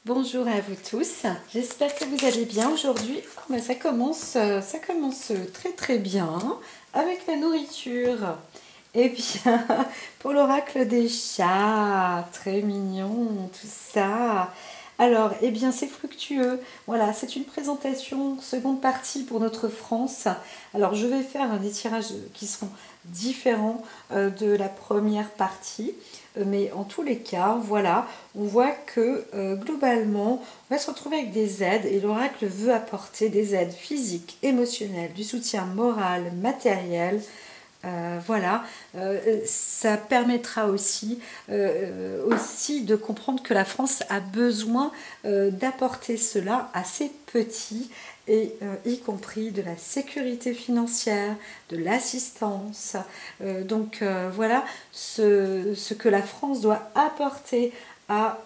Bonjour à vous tous, j'espère que vous allez bien aujourd'hui. Ça commence très très bien avec la nourriture. Et bien, pour l'oracle des chats, très mignon, tout ça. Alors, eh bien, c'est fructueux. Voilà, c'est une présentation, seconde partie pour notre France. Alors, je vais faire des tirages qui seront différents de la première partie. Mais en tous les cas, voilà, on voit que globalement, on va se retrouver avec des aides et l'oracle veut apporter des aides physiques, émotionnelles, du soutien moral, matériel. Voilà, ça permettra aussi de comprendre que la France a besoin d'apporter cela à ses petits, et y compris de la sécurité financière, de l'assistance. Voilà ce que la France doit apporter à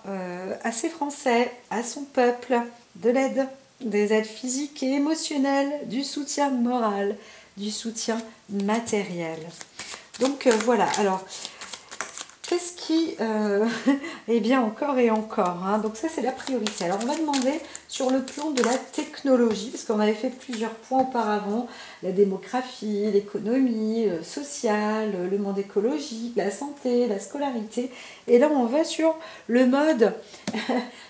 ses Français, à son peuple, de l'aide, des aides physiques et émotionnelles, du soutien moral, du soutien matériel. Donc voilà, alors qu'est-ce qui... eh bien encore et encore, hein. Donc ça c'est la priorité. Alors on va demander sur le plan de la technologie, parce qu'on avait fait plusieurs points auparavant, la démographie, l'économie sociale, le monde écologique, la santé, la scolarité. Et là on va sur le mode,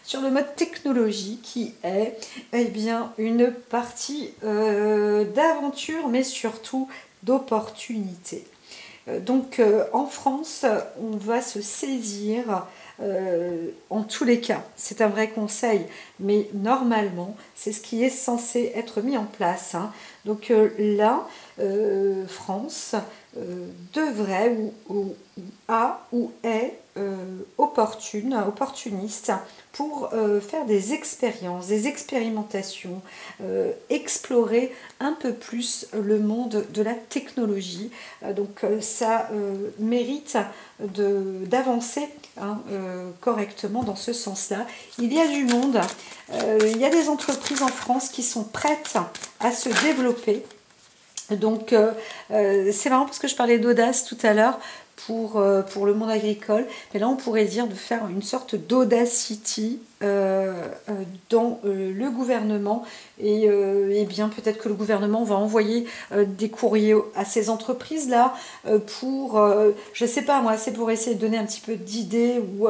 sur le mode technologie qui est eh bien, une partie d'aventure, mais surtout d'opportunité. Donc en France, on va se saisir en tous les cas. C'est un vrai conseil, mais normalement, c'est ce qui est censé être mis en place, hein. Donc là, France devrait ou est opportuniste pour faire des expériences, des expérimentations, explorer un peu plus le monde de la technologie. Ça mérite d'avancer correctement dans ce sens-là. Il y a du monde, il y a des entreprises en France qui sont prêtes à se développer. Donc c'est marrant parce que je parlais d'audace tout à l'heure pour le monde agricole, mais là on pourrait dire de faire une sorte d'audacity dans le gouvernement, et bien peut-être que le gouvernement va envoyer des courriers à ces entreprises là pour je sais pas moi, c'est pour essayer de donner un petit peu d'idées ou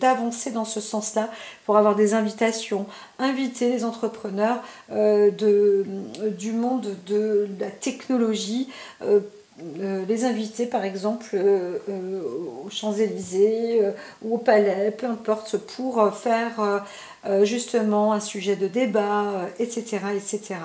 d'avancer dans ce sens là, pour avoir des invitations, inviter les entrepreneurs du monde de la technologie, les inviter par exemple aux Champs-Élysées ou au Palais, peu importe, pour faire justement un sujet de débat, etc., etc.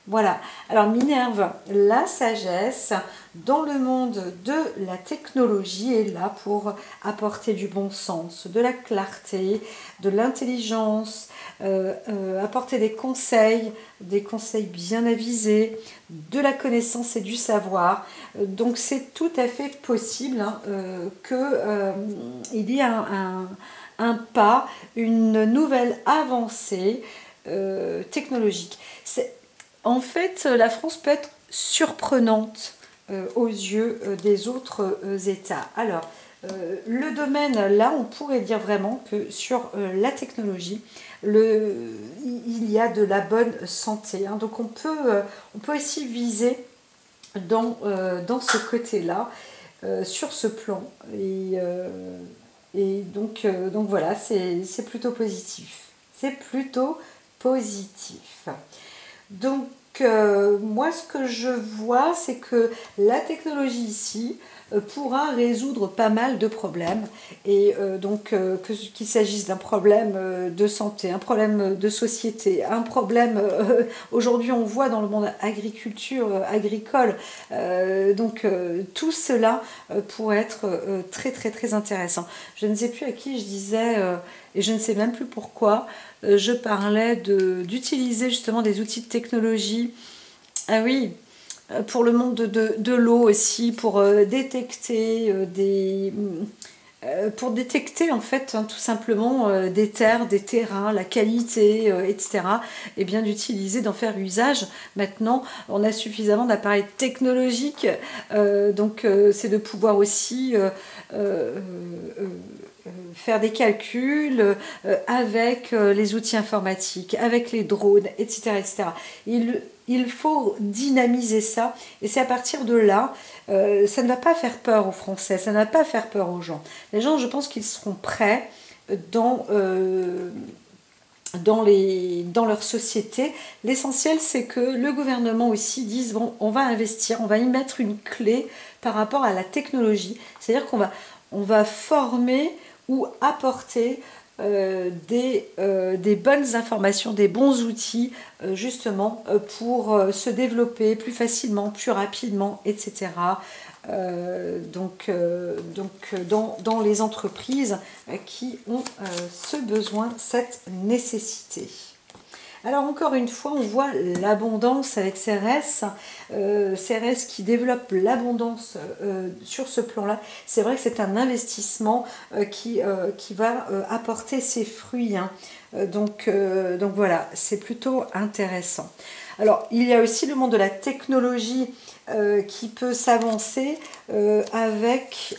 Voilà, alors Minerve, la sagesse, dans le monde de la technologie, est là pour apporter du bon sens, de la clarté, de l'intelligence, apporter des conseils bien avisés, de la connaissance et du savoir. Donc c'est tout à fait possible qu'il y ait un pas, une nouvelle avancée technologique. En fait, la France peut être surprenante aux yeux des autres États. Alors, le domaine, là, on pourrait dire vraiment que sur la technologie, il y a de la bonne santé, hein. Donc, on peut aussi viser dans ce côté-là, sur ce plan. Et donc voilà, c'est plutôt positif. C'est plutôt positif. Donc, moi, ce que je vois, c'est que la technologie ici pourra résoudre pas mal de problèmes. Et qu'il s'agisse d'un problème de santé, un problème de société, un problème, aujourd'hui on voit dans le monde agricole, tout cela pourrait être très très très intéressant. Je ne sais plus à qui je disais, et je ne sais même plus pourquoi, je parlais d'utiliser justement des outils de technologie. Ah oui, pour le monde de l'eau aussi, pour détecter pour détecter en fait tout simplement des terres, des terrains, la qualité, etc. Et bien d'en faire usage. Maintenant, on a suffisamment d'appareils technologiques, c'est de pouvoir aussi faire des calculs avec les outils informatiques, avec les drones, etc. etc. Il faut dynamiser ça, et c'est à partir de là, ça ne va pas faire peur aux Français, ça ne va pas faire peur aux gens. Les gens, je pense qu'ils seront prêts dans, dans leur société. L'essentiel, c'est que le gouvernement aussi dise, bon, on va investir, on va y mettre une clé par rapport à la technologie. C'est-à-dire on va former ou apporter des bonnes informations, des bons outils, justement, pour se développer plus facilement, plus rapidement, etc. Dans les entreprises qui ont ce besoin, cette nécessité. Alors encore une fois, on voit l'abondance avec CRS, CRS qui développe l'abondance sur ce plan-là. C'est vrai que c'est un investissement qui va apporter ses fruits, hein. Donc voilà, c'est plutôt intéressant. Alors, il y a aussi le monde de la technologie qui peut s'avancer avec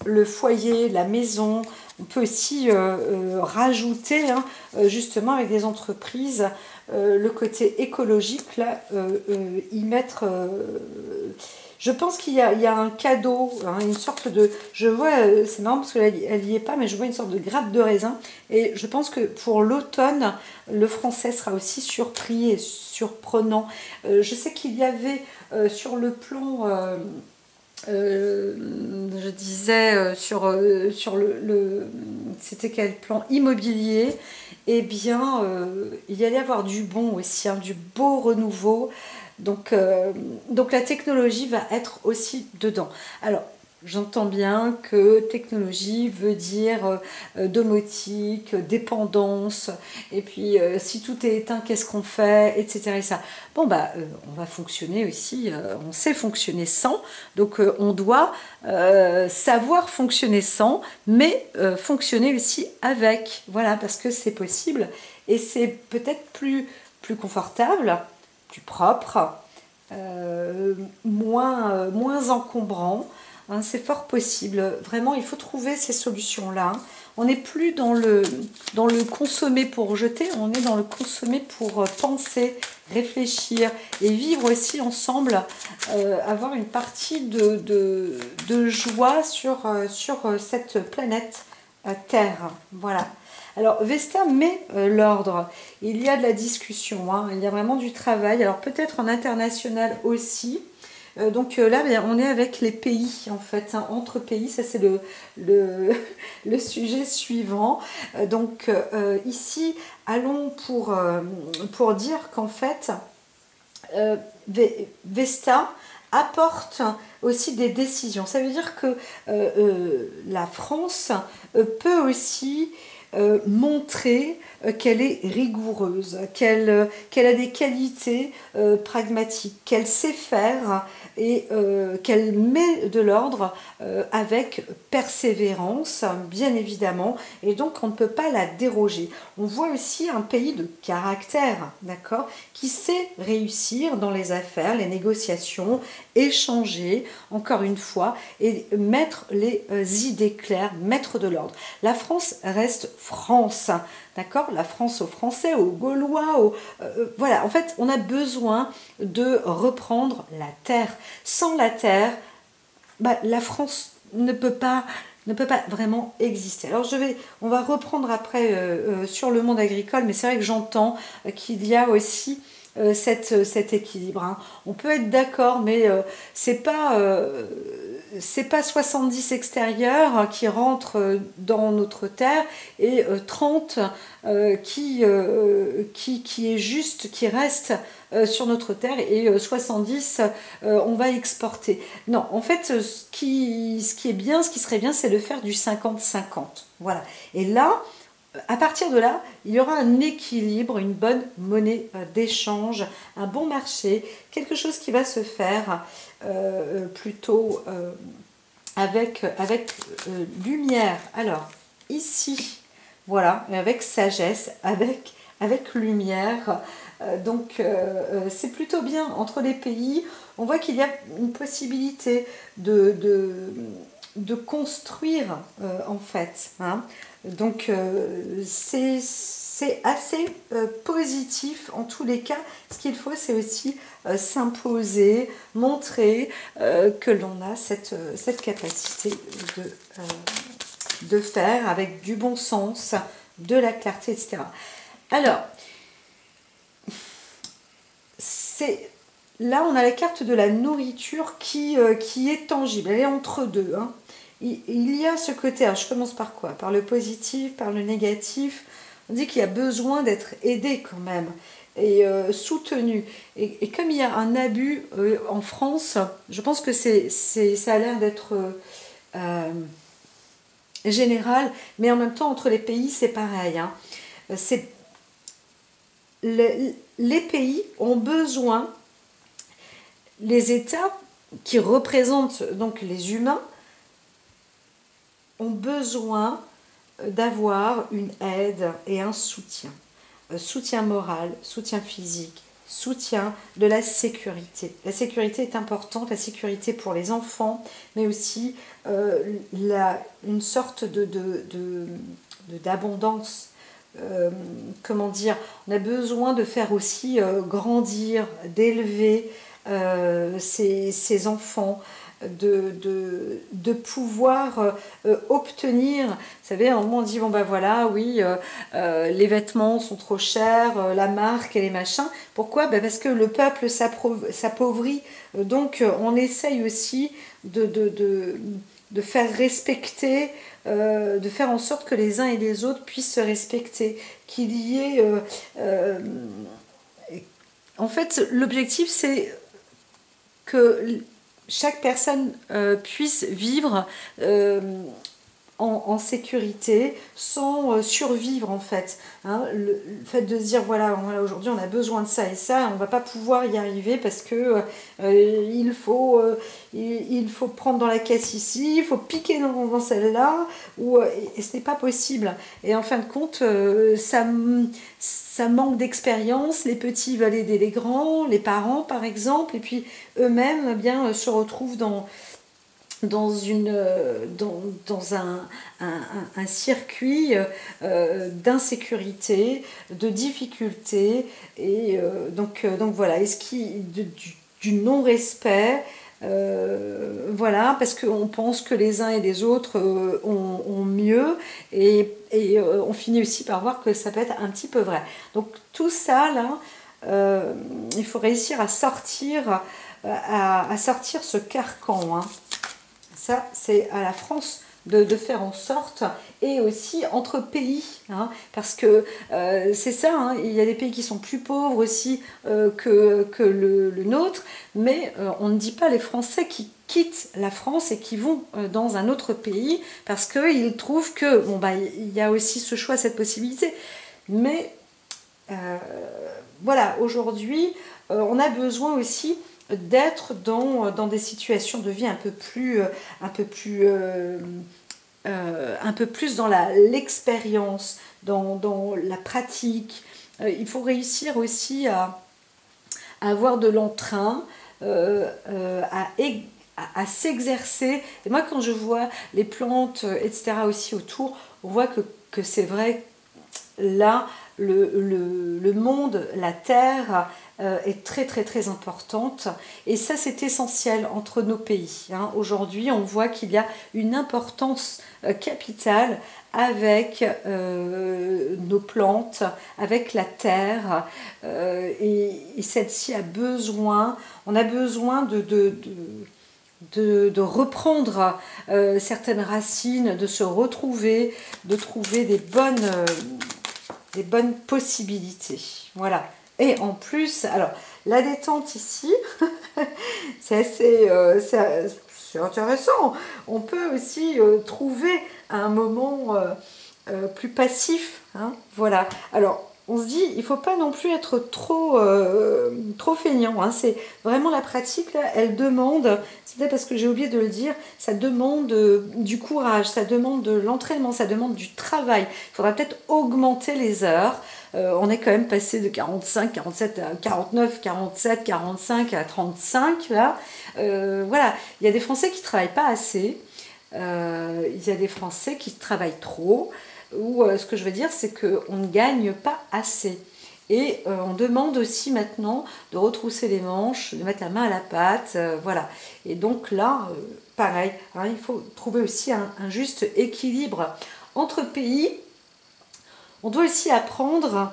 le foyer, la maison. On peut aussi rajouter, hein, justement, avec des entreprises, le côté écologique, là, y mettre... je pense qu'il y a un cadeau, hein, une sorte de... Je vois, c'est marrant parce qu'elle n'y est pas, mais je vois une sorte de grappe de raisin. Et je pense que pour l'automne, le français sera aussi surpris et surprenant. Je sais qu'il y avait sur le plan... je disais sur c'était quel plan immobilier, eh bien il y allait avoir du bon aussi, hein, du beau renouveau, donc la technologie va être aussi dedans. Alors j'entends bien que technologie veut dire domotique, dépendance, et puis si tout est éteint, qu'est-ce qu'on fait, etc. Et ça. Bon, bah, on va fonctionner aussi, on sait fonctionner sans, donc on doit savoir fonctionner sans, mais fonctionner aussi avec, voilà, parce que c'est possible, et c'est peut-être plus confortable, plus propre, moins encombrant. Hein, c'est fort possible. Vraiment, il faut trouver ces solutions-là. On n'est plus dans le consommer pour jeter, on est dans le consommer pour penser, réfléchir et vivre aussi ensemble, avoir une partie de joie sur cette planète Terre. Voilà. Alors, Vesta met l'ordre. Il y a de la discussion, hein, il y a vraiment du travail. Alors, peut-être en international aussi. Donc là, on est avec les pays, en fait, hein, entre pays, ça c'est le sujet suivant. Ici, allons pour dire qu'en fait, Vesta apporte aussi des décisions. Ça veut dire que la France peut aussi montrer qu'elle est rigoureuse, qu'elle a des qualités pragmatiques, qu'elle sait faire et qu'elle met de l'ordre avec persévérance, bien évidemment, et donc on ne peut pas la déroger. On voit aussi un pays de caractère, d'accord, qui sait réussir dans les affaires, les négociations, échanger, encore une fois, et mettre les idées claires, mettre de l'ordre. La France reste France, d'accord, la France aux Français, aux Gaulois, voilà, en fait, on a besoin de reprendre la terre. Sans la terre, bah, la France ne peut pas vraiment exister. Alors on va reprendre après sur le monde agricole, mais c'est vrai que j'entends qu'il y a aussi cet équilibre, hein. On peut être d'accord, mais c'est pas 70 extérieurs qui rentrent dans notre terre et 30 qui est juste, qui reste sur notre terre, et 70 on va exporter. Non, en fait, ce qui est bien, ce qui serait bien, c'est de faire du 50-50. Voilà. Et là, à partir de là, il y aura un équilibre, une bonne monnaie d'échange, un bon marché, quelque chose qui va se faire plutôt avec lumière. Alors, ici, voilà, avec sagesse, avec lumière. C'est plutôt bien entre les pays. On voit qu'il y a une possibilité de de construire en fait. Hein. Donc c'est assez positif en tous les cas. Ce qu'il faut, c'est aussi s'imposer, montrer que l'on a cette capacité de faire avec du bon sens, de la clarté, etc. Alors, là, on a la carte de la nourriture qui est tangible. Elle est entre deux. Hein. Il y a ce côté, alors je commence par quoi? Par le positif, par le négatif. On dit qu'il y a besoin d'être aidé quand même et soutenu. Et comme il y a un abus en France, je pense que ça a l'air d'être général, mais en même temps, entre les pays, c'est pareil. Hein. Les pays ont besoin, les États qui représentent donc les humains, ont besoin d'avoir une aide et un soutien. Soutien moral, soutien physique, soutien de la sécurité. La sécurité est importante, la sécurité pour les enfants, mais aussi une sorte d'abondance. Comment dire, on a besoin de faire aussi grandir, d'élever ces enfants, de pouvoir obtenir. Vous savez, à un moment on dit bon ben voilà, oui, les vêtements sont trop chers, la marque et les machins. Pourquoi? Ben parce que le peuple s'appauvrit. Donc on essaye aussi de faire respecter, de faire en sorte que les uns et les autres puissent se respecter, qu'il y ait en fait l'objectif c'est que chaque personne puisse vivre en sécurité, sans survivre en fait. Hein, le fait de se dire voilà aujourd'hui on a besoin de ça et ça, on ne va pas pouvoir y arriver parce que il faut prendre dans la caisse ici, il faut piquer dans celle-là, et ce n'est pas possible. Et en fin de compte, ça manque d'expérience, les petits veulent aider les grands, les parents par exemple, et puis eux-mêmes bien se retrouvent dans un circuit d'insécurité, de difficulté, et donc voilà, du non-respect, voilà, parce qu'on pense que les uns et les autres ont mieux, et on finit aussi par voir que ça peut être un petit peu vrai. Donc tout ça là, il faut réussir à sortir ce carcan, hein. Ça, c'est à la France de faire en sorte, et aussi entre pays, hein, parce que c'est ça, hein, il y a des pays qui sont plus pauvres aussi que le nôtre, mais on ne dit pas les Français qui quittent la France et qui vont dans un autre pays, parce qu'ils trouvent que, bon, bah, il y a aussi ce choix, cette possibilité, mais voilà, aujourd'hui, on a besoin aussi d'être dans des situations de vie un peu plus dans l'expérience, dans la pratique. Il faut réussir aussi à avoir de l'entrain, à s'exercer. Et moi, quand je vois les plantes, etc., aussi autour, on voit que c'est vrai, là, le monde, la terre est très très très importante, et ça c'est essentiel entre nos pays. Hein. Aujourd'hui on voit qu'il y a une importance capitale avec nos plantes, avec la terre, et celle-ci a besoin, on a besoin de reprendre certaines racines, de se retrouver, de trouver des bonnes possibilités. Voilà. Et en plus, alors, la détente ici, c'est assez c'est intéressant. On peut aussi trouver un moment plus passif. Hein, voilà. Alors, on se dit, il ne faut pas non plus être trop feignant. Hein. C'est vraiment la pratique, là, elle demande, c'est peut-être parce que j'ai oublié de le dire, ça demande du courage, ça demande de l'entraînement, ça demande du travail. Il faudra peut-être augmenter les heures. On est quand même passé de 45, 47, 49, 47, 45 à 35, là. Voilà, il y a des Français qui ne travaillent pas assez. Il y a des Français qui travaillent trop, ou ce que je veux dire, c'est qu'on ne gagne pas assez. Et on demande aussi maintenant de retrousser les manches, de mettre la main à la pâte, voilà. Et donc là, pareil, hein, il faut trouver aussi un juste équilibre entre pays. On doit aussi apprendre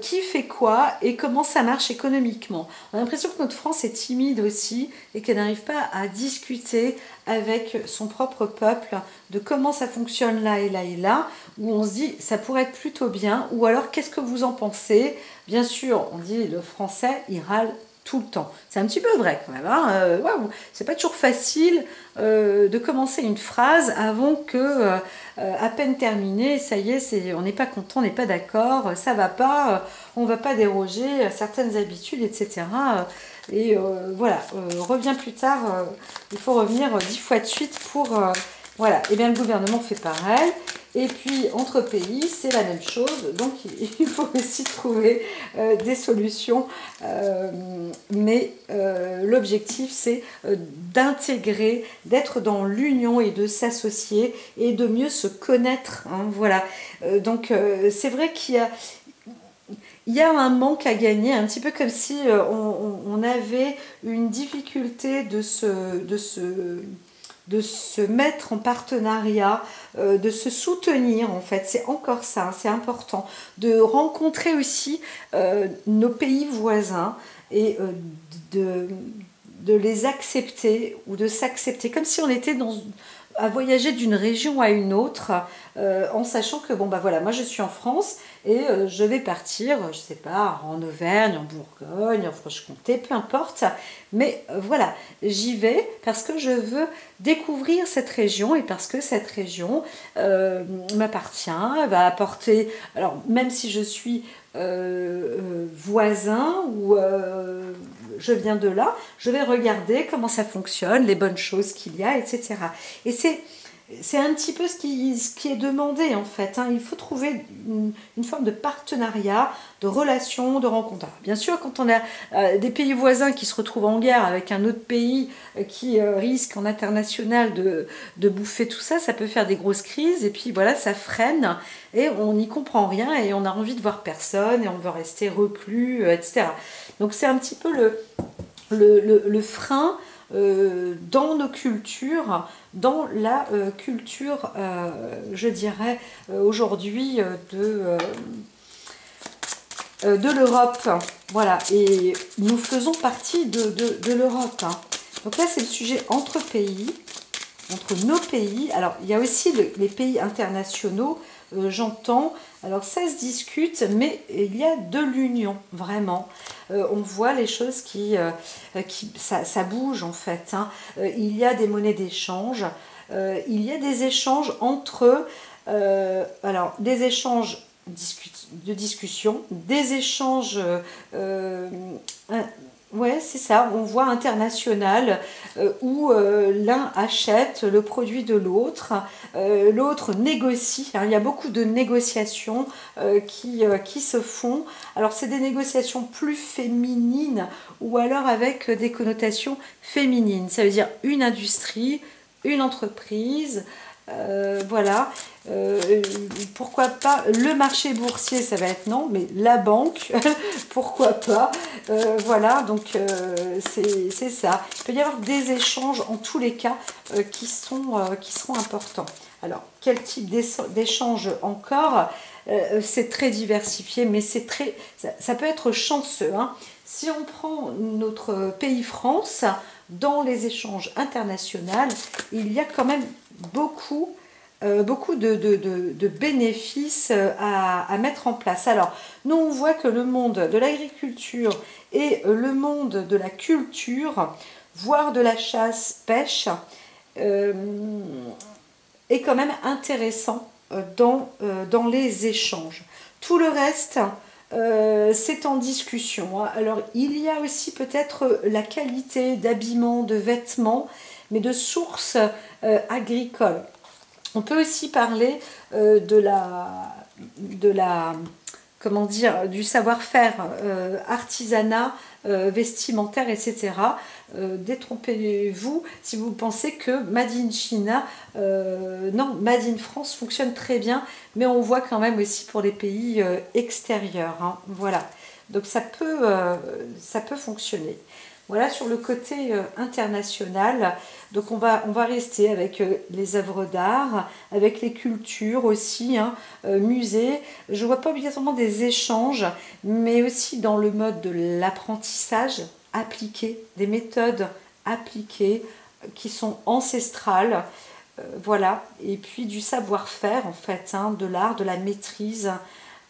qui fait quoi et comment ça marche économiquement. On a l'impression que notre France est timide aussi et qu'elle n'arrive pas à discuter avec son propre peuple de comment ça fonctionne là et là et là, où on se dit ça pourrait être plutôt bien, ou alors qu'est-ce que vous en pensez? Bien sûr, on dit le français, il râle tout le temps. C'est un petit peu vrai quand même. Hein, c'est pas toujours facile de commencer une phrase avant que, à peine terminée, ça y est, on n'est pas content, on n'est pas d'accord, ça va pas, on va pas déroger à certaines habitudes, etc. Et voilà, reviens plus tard, il faut revenir 10 fois de suite pour... voilà, et bien le gouvernement fait pareil. Et puis, entre pays, c'est la même chose. Donc, il faut aussi trouver des solutions. Mais l'objectif, c'est d'intégrer, d'être dans l'union et de s'associer et de mieux se connaître. Hein, voilà. Donc, c'est vrai il y a un manque à gagner, un petit peu comme si on avait une difficulté de se mettre en partenariat, de se soutenir en fait. C'est encore ça, hein, c'est important. De rencontrer aussi nos pays voisins et de les accepter ou de s'accepter, comme si on était à voyager d'une région à une autre, en sachant que bon bah voilà, moi je suis en France et je vais partir, je sais pas, en Auvergne, en Bourgogne, en Franche-Comté, peu importe, mais voilà, j'y vais parce que je veux découvrir cette région et parce que cette région m'appartient, va apporter, alors même si je suis voisin ou je viens de là, je vais regarder comment ça fonctionne, les bonnes choses qu'il y a, etc. Et c'est un petit peu ce qui est demandé en fait. Hein. Il faut trouver une forme de partenariat, de relation, de rencontre. Alors, bien sûr, quand on a des pays voisins qui se retrouvent en guerre avec un autre pays qui risque en international de bouffer tout ça, ça peut faire des grosses crises et puis voilà, ça freine et on n'y comprend rien et on a envie de voir personne et on veut rester reclus, etc. Donc c'est un petit peu le frein dans nos cultures, dans la culture, je dirais, aujourd'hui de l'Europe. Voilà, et nous faisons partie de l'Europe. Hein. Donc là, c'est le sujet entre pays, entre nos pays. Alors, il y a aussi les pays internationaux, j'entends. Alors, ça se discute, mais il y a de l'union, vraiment. On voit les choses ça bouge, en fait. Hein. Il y a des monnaies d'échange. Il y a des échanges entre... alors, des échanges de discussion, des échanges... ouais, c'est ça, on voit international où l'un achète le produit de l'autre, l'autre négocie. Hein, il y a beaucoup de négociations qui se font. Alors, c'est des négociations plus féminines ou alors avec des connotations féminines. Ça veut dire une industrie, une entreprise. Voilà, pourquoi pas le marché boursier, ça va être non, mais la banque, pourquoi pas, voilà, donc c'est ça. Il peut y avoir des échanges en tous les cas qui seront importants. Alors, quel type d'échange encore? C'est très diversifié, mais ça peut être chanceux. Hein. Si on prend notre pays France, dans les échanges internationaux, il y a quand même beaucoup de bénéfices à mettre en place. Alors, nous, on voit que le monde de l'agriculture et le monde de la culture, voire de la chasse-pêche, est quand même intéressant dans les échanges. Tout le reste, c'est en discussion. Alors, il y a aussi peut-être la qualité d'habillement, de vêtements, mais de sources agricoles. On peut aussi parler comment dire, du savoir-faire artisanat, vestimentaire, etc. détrompez-vous si vous pensez que Made in China, non, Made in France fonctionne très bien, mais on voit quand même aussi pour les pays extérieurs, hein, voilà. Donc ça peut fonctionner. Voilà sur le côté international. Donc on va rester avec les œuvres d'art, avec les cultures aussi, hein, musées. Je ne vois pas obligatoirement des échanges, mais aussi dans le mode de l'apprentissage appliqué, des méthodes appliquées qui sont ancestrales. Voilà, et puis du savoir-faire en fait, hein, de l'art, de la maîtrise.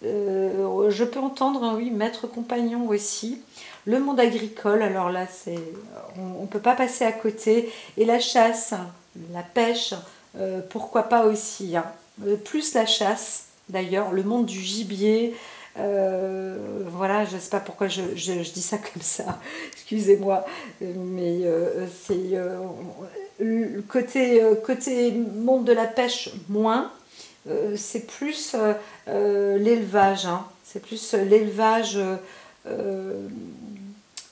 Je peux entendre, oui, maître compagnon aussi. Le monde agricole, alors là, on ne peut pas passer à côté. Et la chasse, la pêche, pourquoi pas aussi, hein. Plus la chasse, d'ailleurs, le monde du gibier. Voilà, je ne sais pas pourquoi je dis ça comme ça, excusez-moi, mais c'est côté monde de la pêche, moins. C'est plus l'élevage, hein. C'est plus l'élevage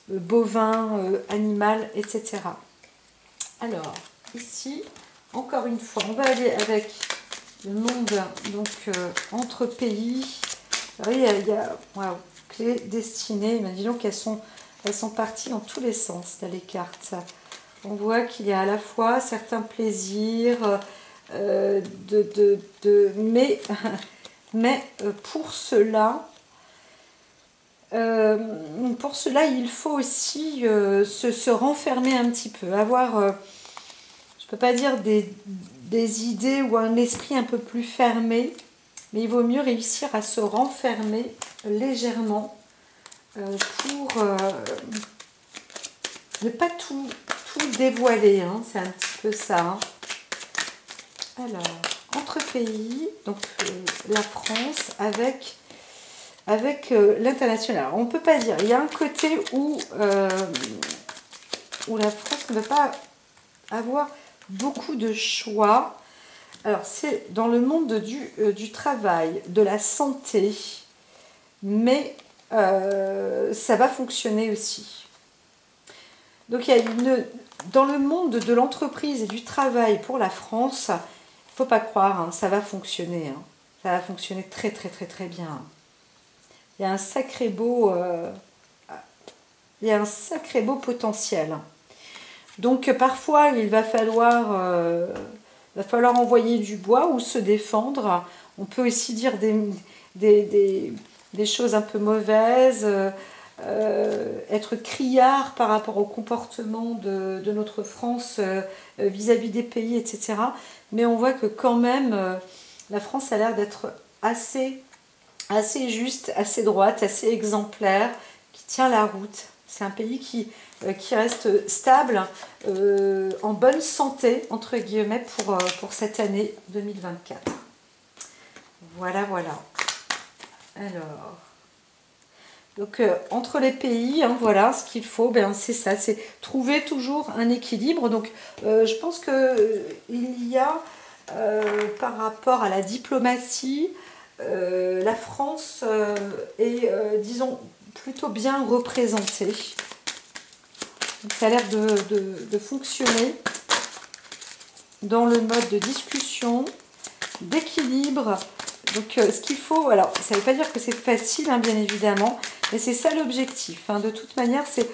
bovin, animal, etc. Alors, ici, encore une fois, on va aller avec le monde donc, entre pays. Alors, il y a wow, clés destinées, mais disons qu'elles sont parties dans tous les sens, là, les cartes. On voit qu'il y a à la fois certains plaisirs, mais pour cela, il faut aussi se renfermer un petit peu, avoir, je ne peux pas dire des idées ou un esprit un peu plus fermé, mais il vaut mieux réussir à se renfermer légèrement pour ne pas tout dévoiler, hein, c'est un petit peu ça. Hein. Alors, entre pays, donc la France avec l'international. On ne peut pas dire, il y a un côté où la France ne veut pas avoir beaucoup de choix. Alors, c'est dans le monde du travail, de la santé, mais ça va fonctionner aussi. Donc, il y a dans le monde de l'entreprise et du travail pour la France, il ne faut pas croire, hein, ça va fonctionner. Hein. Ça va fonctionner très, très, très, très bien. Il y a un sacré beau potentiel. Donc parfois il va falloir envoyer du bois ou se défendre. On peut aussi dire des choses un peu mauvaises, être criard par rapport au comportement de notre France vis-à-vis des pays, etc. Mais on voit que quand même la France a l'air d'être assez juste, assez droite, assez exemplaire, qui tient la route. C'est un pays qui reste stable, en bonne santé, entre guillemets, pour cette année 2024. Voilà, voilà. Alors, donc, entre les pays, hein, voilà, ce qu'il faut, ben, c'est ça, c'est trouver toujours un équilibre. Donc, je pense qu'il y a, par rapport à la diplomatie, la France est, disons, plutôt bien représentée. Donc, ça a l'air de fonctionner dans le mode de discussion, d'équilibre. Donc, ce qu'il faut, alors, ça ne veut pas dire que c'est facile, hein, bien évidemment, mais c'est ça l'objectif. Hein. De toute manière, c'est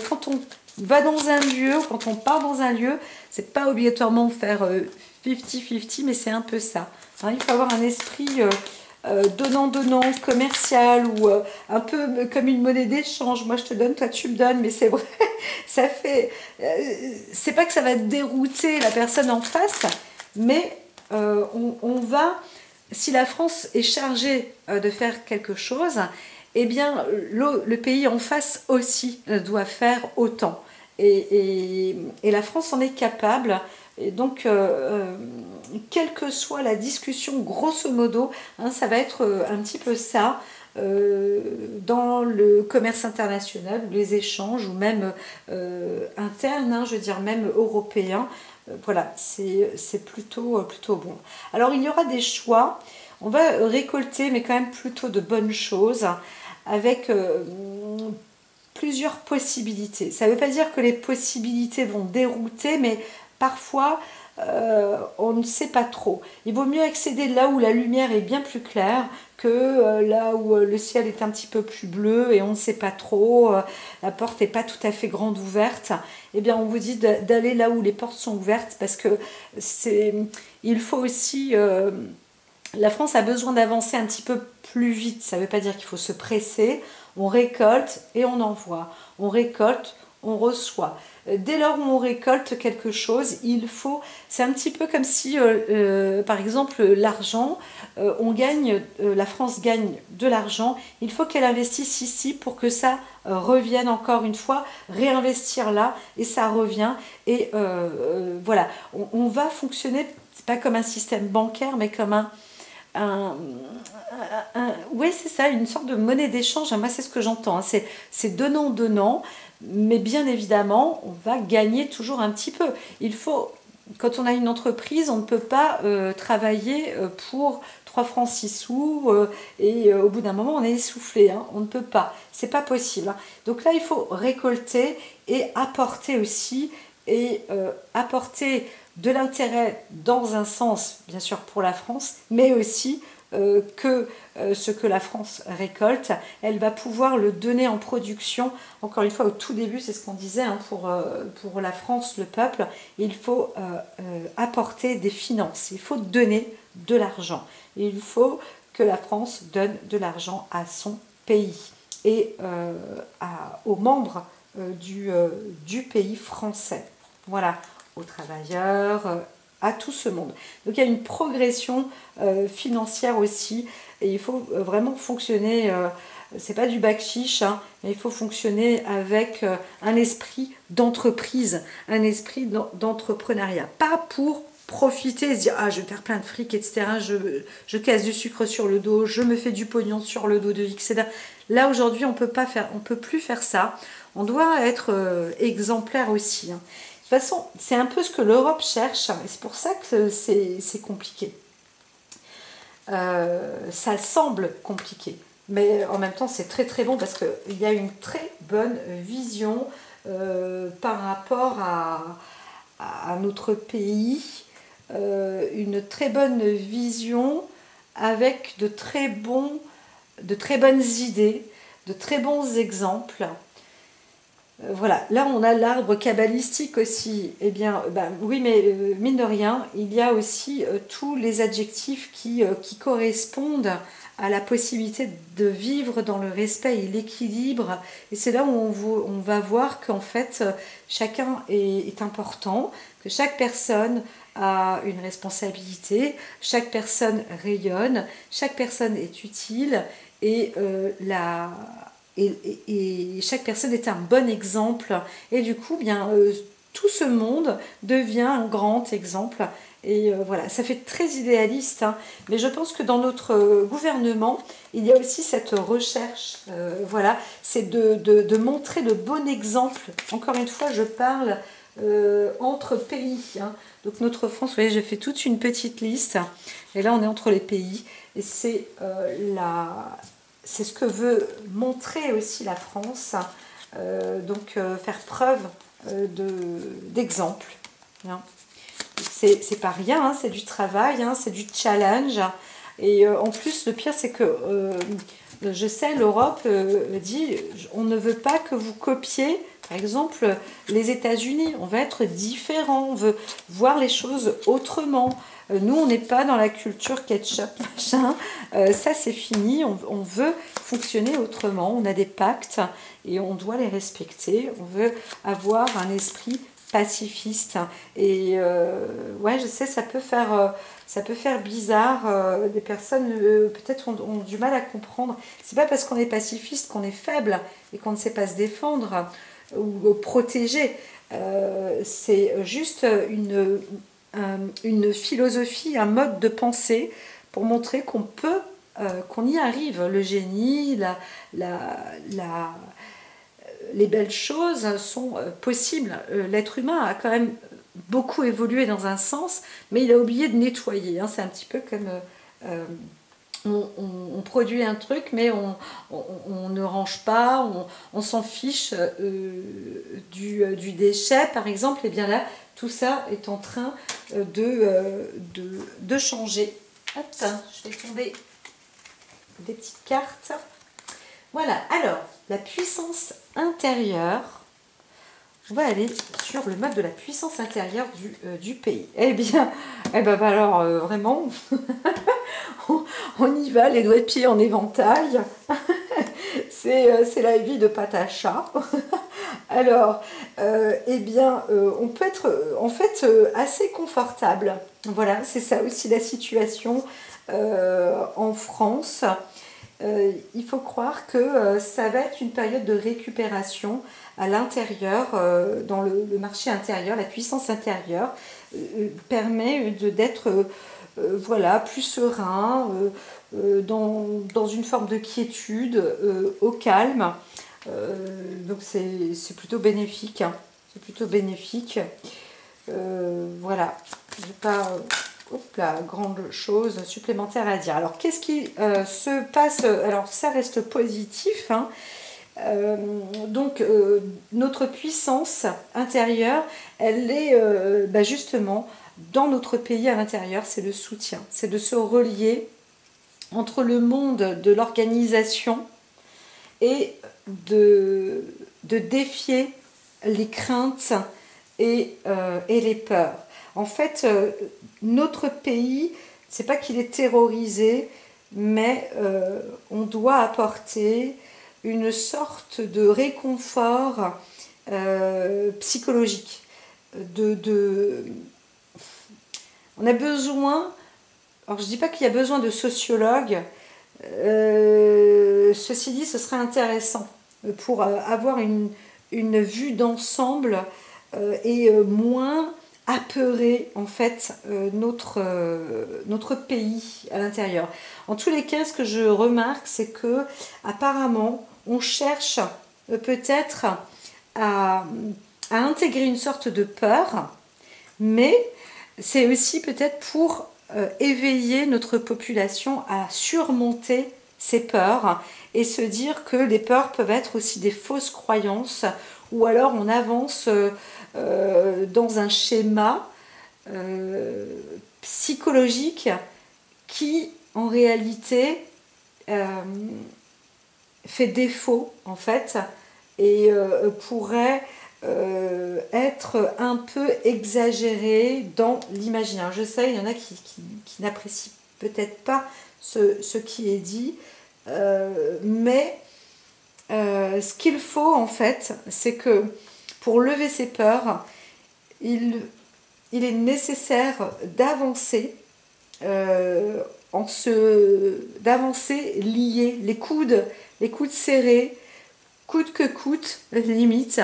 quand on va dans un lieu, quand on part dans un lieu, c'est pas obligatoirement faire 50-50, mais c'est un peu ça. Hein, il faut avoir un esprit donnant-donnant, commercial, ou un peu comme une monnaie d'échange. Moi, je te donne, toi, tu me donnes, mais c'est vrai, ça fait... c'est pas que ça va dérouter la personne en face, mais on va... Si la France est chargée de faire quelque chose, eh bien, le pays en face aussi doit faire autant. Et la France en est capable. Et donc, quelle que soit la discussion, grosso modo, hein, ça va être un petit peu ça dans le commerce international, ou les échanges, ou même internes, hein, je veux dire même européens. Voilà, c'est plutôt bon. Alors, il y aura des choix. On va récolter, mais quand même plutôt de bonnes choses, avec plusieurs possibilités. Ça ne veut pas dire que les possibilités vont dérouter, mais parfois on ne sait pas trop. Il vaut mieux accéder là où la lumière est bien plus claire que là où le ciel est un petit peu plus bleu et on ne sait pas trop, la porte n'est pas tout à fait grande ouverte. Eh bien, on vous dit d'aller là où les portes sont ouvertes parce que il faut aussi... la France a besoin d'avancer un petit peu plus vite. Ça ne veut pas dire qu'il faut se presser. On récolte et on envoie. On récolte, on reçoit. Dès lors où on récolte quelque chose, il faut... C'est un petit peu comme si, par exemple, l'argent, la France gagne de l'argent. Il faut qu'elle investisse ici pour que ça revienne encore une fois, réinvestir là et ça revient. Et voilà, on va fonctionner, c'est pas comme un système bancaire, mais comme oui, c'est ça, une sorte de monnaie d'échange. Moi, c'est ce que j'entends. Hein. C'est donnant-donnant, mais bien évidemment, on va gagner toujours un petit peu. Il faut, quand on a une entreprise, on ne peut pas travailler pour 3 francs 6 sous et au bout d'un moment, on est essoufflé. Hein. On ne peut pas. C'est pas possible. Hein. Donc là, il faut récolter et apporter aussi et apporter de l'intérêt dans un sens, bien sûr, pour la France, mais aussi que ce que la France récolte, elle va pouvoir le donner en production. Encore une fois, au tout début, c'est ce qu'on disait, hein, pour la France, le peuple, il faut apporter des finances, il faut donner de l'argent. Il faut que la France donne de l'argent à son pays et aux membres du pays français. Voilà, aux travailleurs, à tout ce monde. Donc il y a une progression financière aussi, et il faut vraiment fonctionner, c'est pas du bac chiche, hein, mais il faut fonctionner avec un esprit d'entreprise, un esprit d'entrepreneuriat, pas pour profiter et se dire ah je vais faire plein de fric, etc. Je casse du sucre sur le dos, je me fais du pognon sur le dos de X, etc. Là aujourd'hui on peut plus faire ça. On doit être exemplaire aussi. Hein. De toute façon, c'est un peu ce que l'Europe cherche, et c'est pour ça que c'est compliqué. Ça semble compliqué, mais en même temps c'est très très bon parce qu'il y a une très bonne vision par rapport à notre pays, une très bonne vision avec de très bonnes idées, de très bons exemples. Voilà, là on a l'arbre kabbalistique aussi. Eh bien, oui, mais mine de rien, il y a aussi tous les adjectifs qui correspondent à la possibilité de vivre dans le respect et l'équilibre. Et c'est là où on va voir qu'en fait, chacun est important, que chaque personne a une responsabilité, chaque personne rayonne, chaque personne est utile et et chaque personne est un bon exemple. Et du coup, bien, tout ce monde devient un grand exemple. Et voilà, ça fait très idéaliste, hein, mais je pense que dans notre gouvernement, il y a aussi cette recherche, voilà, c'est de montrer le bon exemple. Encore une fois, je parle entre pays. Hein. Donc notre France, vous voyez, j'ai fait toute une petite liste, et là on est entre les pays, et c'est c'est ce que veut montrer aussi la France, faire preuve d'exemple. Hein. C'est pas rien, hein, c'est du travail, hein, c'est du challenge. Et en plus, le pire, c'est que je sais, l'Europe dit on ne veut pas que vous copiez, par exemple, les États-Unis. On veut être différent, on veut voir les choses autrement. Nous, on n'est pas dans la culture ketchup, machin. Ça, c'est fini. On veut fonctionner autrement. On a des pactes et on doit les respecter. On veut avoir un esprit pacifiste. Et ouais, je sais, ça peut faire bizarre. Des personnes peut-être ont du mal à comprendre. C'est pas parce qu'on est pacifiste qu'on est faible et qu'on ne sait pas se défendre ou protéger. C'est juste une philosophie, un mode de pensée pour montrer qu'on y arrive. Le génie, les belles choses sont possibles. L'être humain a quand même beaucoup évolué dans un sens, mais il a oublié de nettoyer. Hein. C'est un petit peu comme on produit un truc, mais on ne range pas, on s'en fiche du déchet, par exemple. Et bien là, tout ça est en train de changer. Hop, je vais tomber des petites cartes. Voilà, alors, la puissance intérieure. On va aller sur le mode de la puissance intérieure du pays. Eh bien, alors, vraiment, on y va, les doigts de pied en éventail. C'est la vie de Patacha. Alors, on peut être en fait assez confortable. Voilà, c'est ça aussi la situation en France. Il faut croire que ça va être une période de récupération à l'intérieur, dans le marché intérieur. La puissance intérieure permet d'être voilà, plus serein, dans une forme de quiétude, au calme. Donc c'est plutôt bénéfique. Hein. C'est plutôt bénéfique. Voilà. J'ai pas grande chose supplémentaire à dire. Alors qu'est-ce qui se passe? Alors ça reste positif. Hein. Notre puissance intérieure, elle est justement dans notre pays à l'intérieur, c'est le soutien. C'est de se relier entre le monde de l'organisation et de défier les craintes et les peurs. En fait, notre pays, c'est pas qu'il est terrorisé, mais on doit apporter une sorte de réconfort psychologique. On a besoin, alors je dis pas qu'il y a besoin de sociologues, ceci dit, ce serait intéressant pour avoir une vue d'ensemble et moins apeurer en fait notre pays à l'intérieur. En tous les cas, ce que je remarque, c'est que apparemment, on cherche peut-être à intégrer une sorte de peur, mais c'est aussi peut-être pour éveiller notre population à surmonter ces peurs et se dire que les peurs peuvent être aussi des fausses croyances, ou alors on avance dans un schéma psychologique qui en réalité fait défaut en fait et pourrait être un peu exagéré dans l'imaginaire. Je sais, il y en a qui n'apprécient peut-être pas ce qui est dit, mais ce qu'il faut en fait, c'est que pour lever ses peurs, il est nécessaire d'avancer, d'avancer liés, les coudes serrés, coûte que coûte, limite.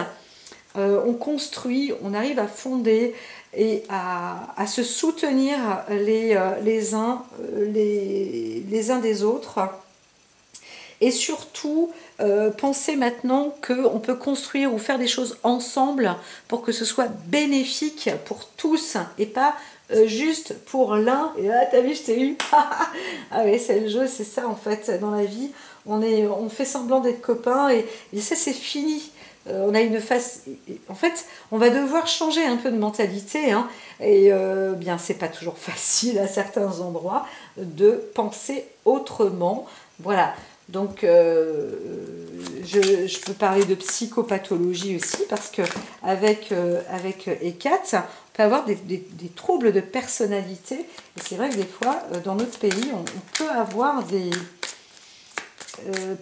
On construit, on arrive à fonder et à se soutenir les uns des autres. Et surtout, penser maintenant qu'on peut construire ou faire des choses ensemble pour que ce soit bénéfique pour tous et pas juste pour l'un. Et là, t'as vu, je t'ai eu. Ah oui, c'est le jeu, c'est ça en fait dans la vie. On fait semblant d'être copains et ça, c'est fini. On a une face. En fait, on va devoir changer un peu de mentalité, hein, et bien, c'est pas toujours facile à certains endroits de penser autrement. Voilà. Donc, je peux parler de psychopathologie aussi, parce que avec ECAT, on peut avoir des troubles de personnalité. Et c'est vrai que des fois, dans notre pays, on peut avoir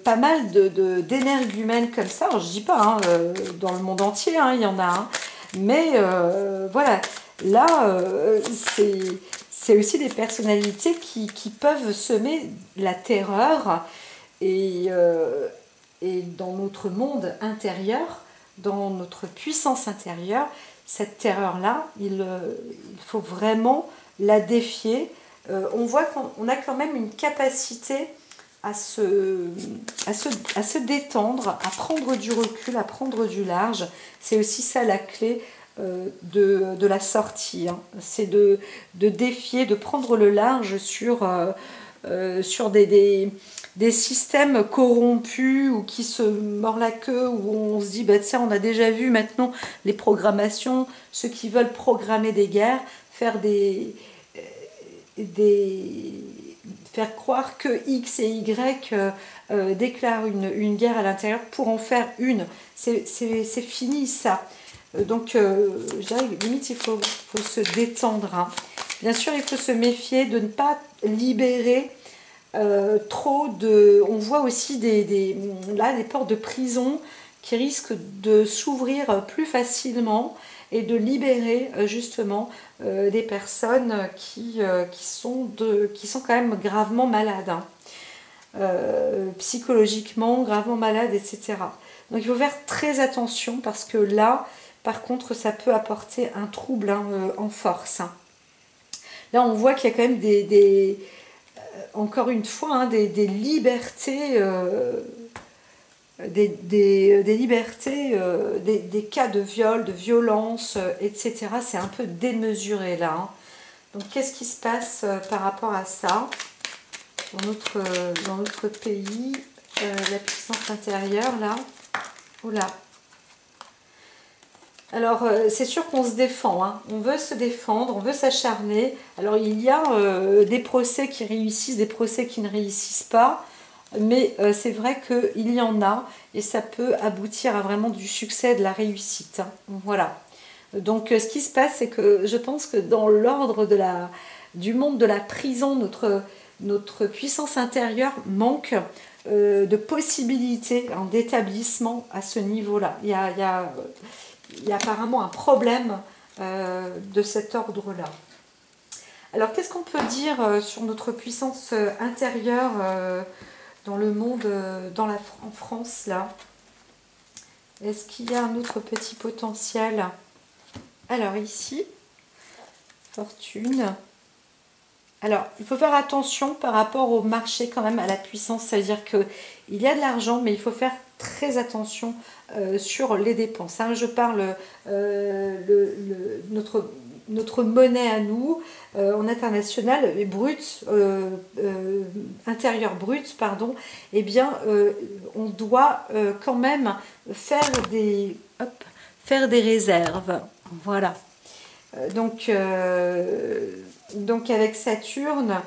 pas mal d'énergumènes comme ça. Alors, je dis pas, hein, dans le monde entier, hein, il y en a, hein. Mais voilà, là, c'est aussi des personnalités qui peuvent semer la terreur. Et dans notre monde intérieur, dans notre puissance intérieure, cette terreur-là, il faut vraiment la défier. On voit qu'on a quand même une capacité à se détendre, à prendre du recul, à prendre du large. C'est aussi ça la clé de la sortie. Hein. C'est de défier, de prendre le large sur sur des systèmes corrompus ou qui se mordent la queue, où on se dit, bah tiens, on a déjà vu maintenant les programmations, ceux qui veulent programmer des guerres, faire faire croire que X et Y déclarent une guerre à l'intérieur pour en faire une. C'est fini ça. Donc, je dirais, limite, il faut se détendre. Hein. Bien sûr, il faut se méfier de ne pas libérer trop de... On voit aussi là, des portes de prison qui risquent de s'ouvrir plus facilement et de libérer justement des personnes qui sont quand même gravement malades. Hein. Psychologiquement, gravement malades, etc. Donc il faut faire très attention parce que là, par contre, ça peut apporter un trouble hein, en force. Hein. Là, on voit qu'il y a quand même encore une fois, hein, des libertés, des libertés, des cas de viol, de violence, etc. C'est un peu démesuré là. Hein. Donc, qu'est-ce qui se passe par rapport à ça dans notre pays, la puissance intérieure là. Oula. Alors, c'est sûr qu'on se défend, hein. On veut se défendre, on veut s'acharner. Alors, il y a des procès qui réussissent, des procès qui ne réussissent pas, mais c'est vrai qu'il y en a, et ça peut aboutir à vraiment du succès, de la réussite. Hein. Voilà. Donc, ce qui se passe, c'est que je pense que dans l'ordre du monde de la prison, notre puissance intérieure manque de possibilités hein, d'établissement à ce niveau-là. Il y a apparemment un problème de cet ordre-là. Alors, qu'est-ce qu'on peut dire sur notre puissance intérieure dans le monde, en France, là? Est-ce qu'il y a un autre petit potentiel? Alors, ici, fortune. Alors, il faut faire attention par rapport au marché quand même, à la puissance. C'est-à-dire qu'il y a de l'argent, mais il faut faire très attention sur les dépenses. Hein. Je parle notre monnaie à nous, en international, brut, intérieur brut, pardon, eh bien, on doit quand même faire des réserves. Voilà. Donc avec Saturne,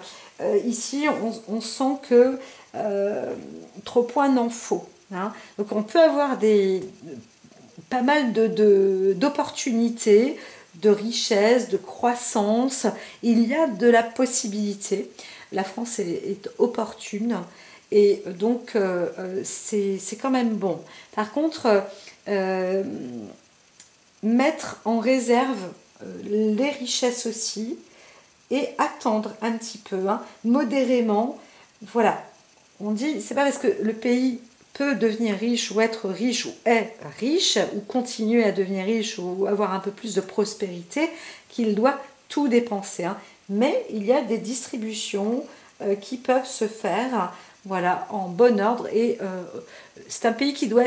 ici, on sent que trop point n'en faut. Hein. Donc on peut avoir pas mal d'opportunités, de richesse, de croissance. Il y a de la possibilité. La France est opportune et donc c'est quand même bon. Par contre, mettre en réserve les richesses aussi et attendre un petit peu, hein, modérément. Voilà, on dit, c'est pas parce que le pays peut devenir riche ou être riche ou est riche ou continuer à devenir riche ou avoir un peu plus de prospérité qu'il doit tout dépenser. Hein. Mais il y a des distributions qui peuvent se faire voilà, en bon ordre et c'est un pays qui doit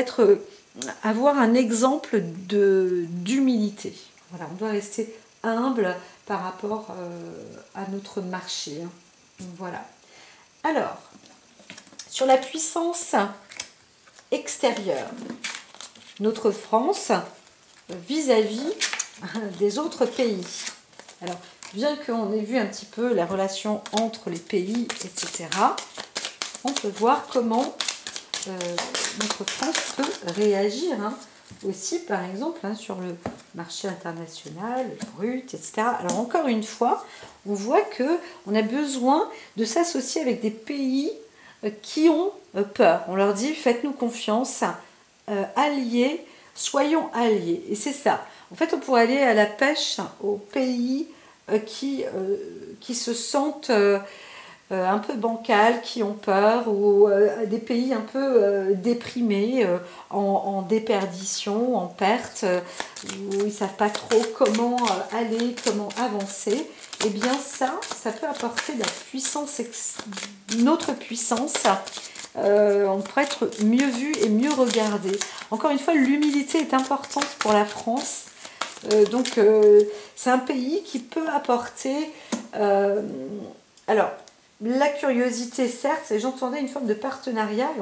avoir un exemple d'humilité. Voilà, on doit rester humble par rapport à notre marché. Hein. Voilà. Alors, sur la puissance extérieure, notre France vis-à-vis des autres pays. Alors, bien qu'on ait vu un petit peu la relation entre les pays, etc., on peut voir comment notre France peut réagir. Hein. Aussi, par exemple, hein, sur le marché international, le brut, etc. Alors, encore une fois, on voit qu'on a besoin de s'associer avec des pays qui ont peur. On leur dit, faites-nous confiance, alliés, soyons alliés. Et c'est ça. En fait, on pourrait aller à la pêche aux pays qui se sentent un peu bancales, qui ont peur, ou des pays un peu déprimés, en déperdition, en perte, où ils ne savent pas trop comment aller, comment avancer. Eh bien ça peut apporter de la puissance, notre puissance. On pourrait être mieux vu et mieux regardé. Encore une fois, l'humilité est importante pour la France. C'est un pays qui peut apporter... alors, la curiosité, certes, et j'entendais une forme de partenariat, et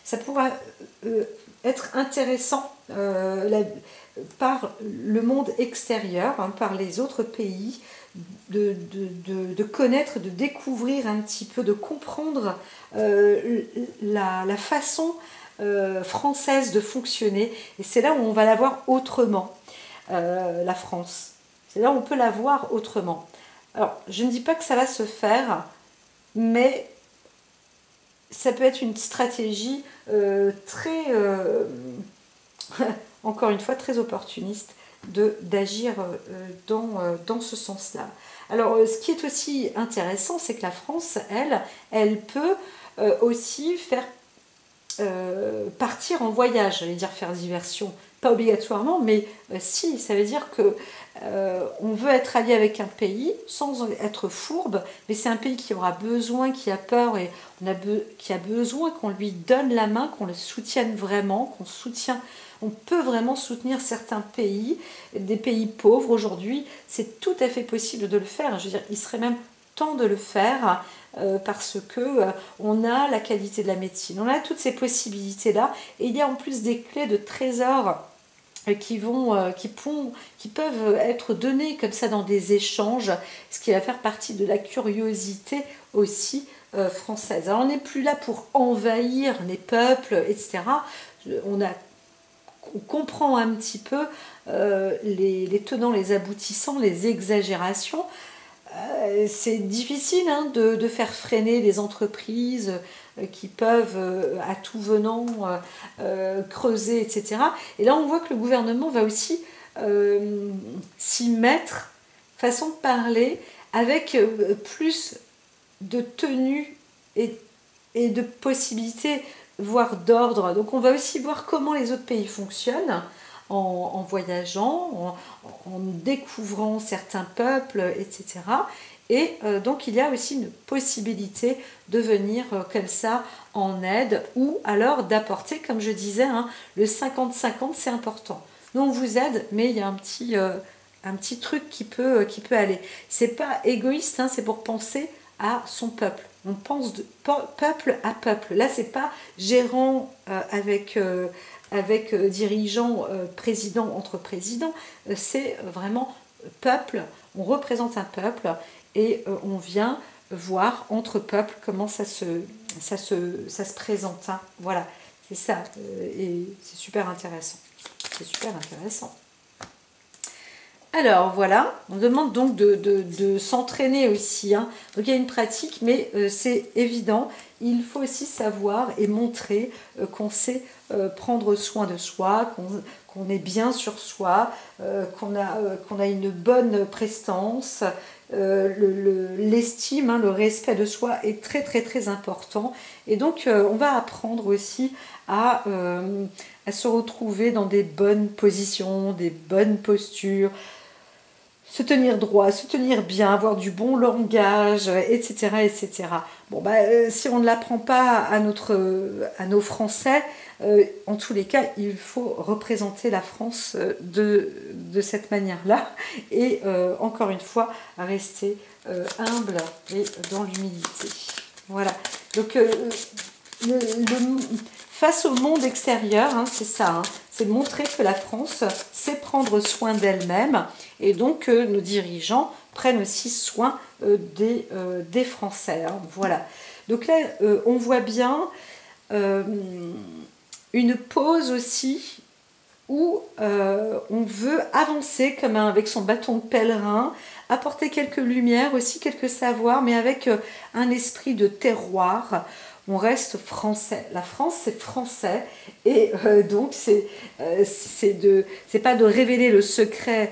ça pourra être intéressant par le monde extérieur, hein, par les autres pays, de connaître, de découvrir un petit peu, de comprendre la façon française de fonctionner. Et c'est là où on va la voir autrement, la France. C'est là où on peut la voir autrement. Alors, je ne dis pas que ça va se faire, mais ça peut être une stratégie très, encore une fois, très opportuniste d'agir dans ce sens-là. Alors, ce qui est aussi intéressant, c'est que la France, elle peut aussi faire partir en voyage, j'allais dire faire diversion, pas obligatoirement, mais si, ça veut dire que on veut être allié avec un pays sans être fourbe, mais c'est un pays qui aura besoin, qui a peur et qui a besoin qu'on lui donne la main, qu'on le soutienne vraiment, on peut vraiment soutenir certains pays, des pays pauvres aujourd'hui, c'est tout à fait possible de le faire. Je veux dire, il serait même temps de le faire parce que on a la qualité de la médecine, on a toutes ces possibilités-là, et il y a en plus des clés de trésor qui peuvent être données comme ça dans des échanges, ce qui va faire partie de la curiosité aussi française. Alors on n'est plus là pour envahir les peuples, etc. On comprend un petit peu les tenants, les aboutissants, les exagérations. C'est difficile hein, de faire freiner les entreprises qui peuvent à tout venant creuser, etc. Et là, on voit que le gouvernement va aussi s'y mettre, façon de parler, avec plus de tenue et de possibilités, voire d'ordre. Donc on va aussi voir comment les autres pays fonctionnent en voyageant, en découvrant certains peuples, etc. Et donc il y a aussi une possibilité de venir comme ça en aide ou alors d'apporter, comme je disais, hein, le 50-50 c'est important. Nous on vous aide, mais il y a un petit truc qui peut aller. C'est pas égoïste, hein, c'est pour penser à son peuple. On pense de peuple à peuple. Là c'est pas gérant avec dirigeants, présidents entre présidents, c'est vraiment peuple, on représente un peuple et on vient voir entre peuples comment ça se présente. Hein. Voilà, c'est ça, et c'est super intéressant. C'est super intéressant. Alors voilà, on demande donc de s'entraîner aussi. Hein. Donc il y a une pratique, mais c'est évident. Il faut aussi savoir et montrer qu'on sait prendre soin de soi, qu'on est bien sur soi, qu'on a une bonne prestance. L'estime, hein, le respect de soi est très très très important. Et donc on va apprendre aussi à se retrouver dans des bonnes positions, des bonnes postures, se tenir droit, se tenir bien, avoir du bon langage, etc. etc. Bon, si on ne l'apprend pas à nos Français, en tous les cas, il faut représenter la France de cette manière-là. Et encore une fois, rester humble et dans l'humilité. Voilà. Donc, face au monde extérieur, hein, c'est ça, hein, c'est montrer que la France sait prendre soin d'elle-même et donc nos dirigeants prennent aussi soin des Français. Hein, voilà. Donc là, on voit bien une pause aussi où on veut avancer comme avec son bâton de pèlerin, apporter quelques lumières, aussi quelques savoirs, mais avec un esprit de terroir. On reste français. La France, c'est français. Et donc, c'est pas de révéler le secret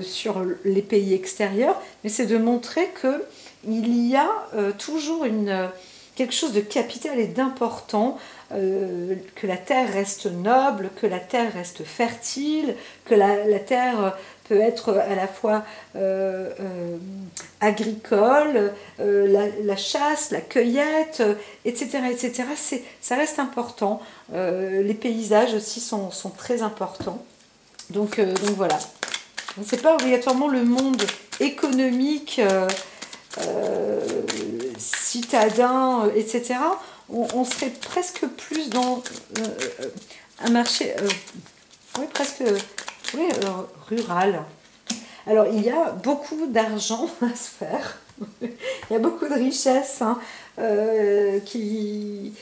sur les pays extérieurs, mais c'est de montrer qu'il y a toujours quelque chose de capital et d'important, que la terre reste noble, que la terre reste fertile, que la terre peut être à la fois agricole, la chasse, la cueillette, etc. etc. Ça reste important. Les paysages aussi sont très importants. Donc voilà. Ce n'est pas obligatoirement le monde économique citadin, etc., on serait presque plus dans un marché oui, presque oui, rural. Alors, il y a beaucoup d'argent à se faire. Il y a beaucoup de richesses hein, qui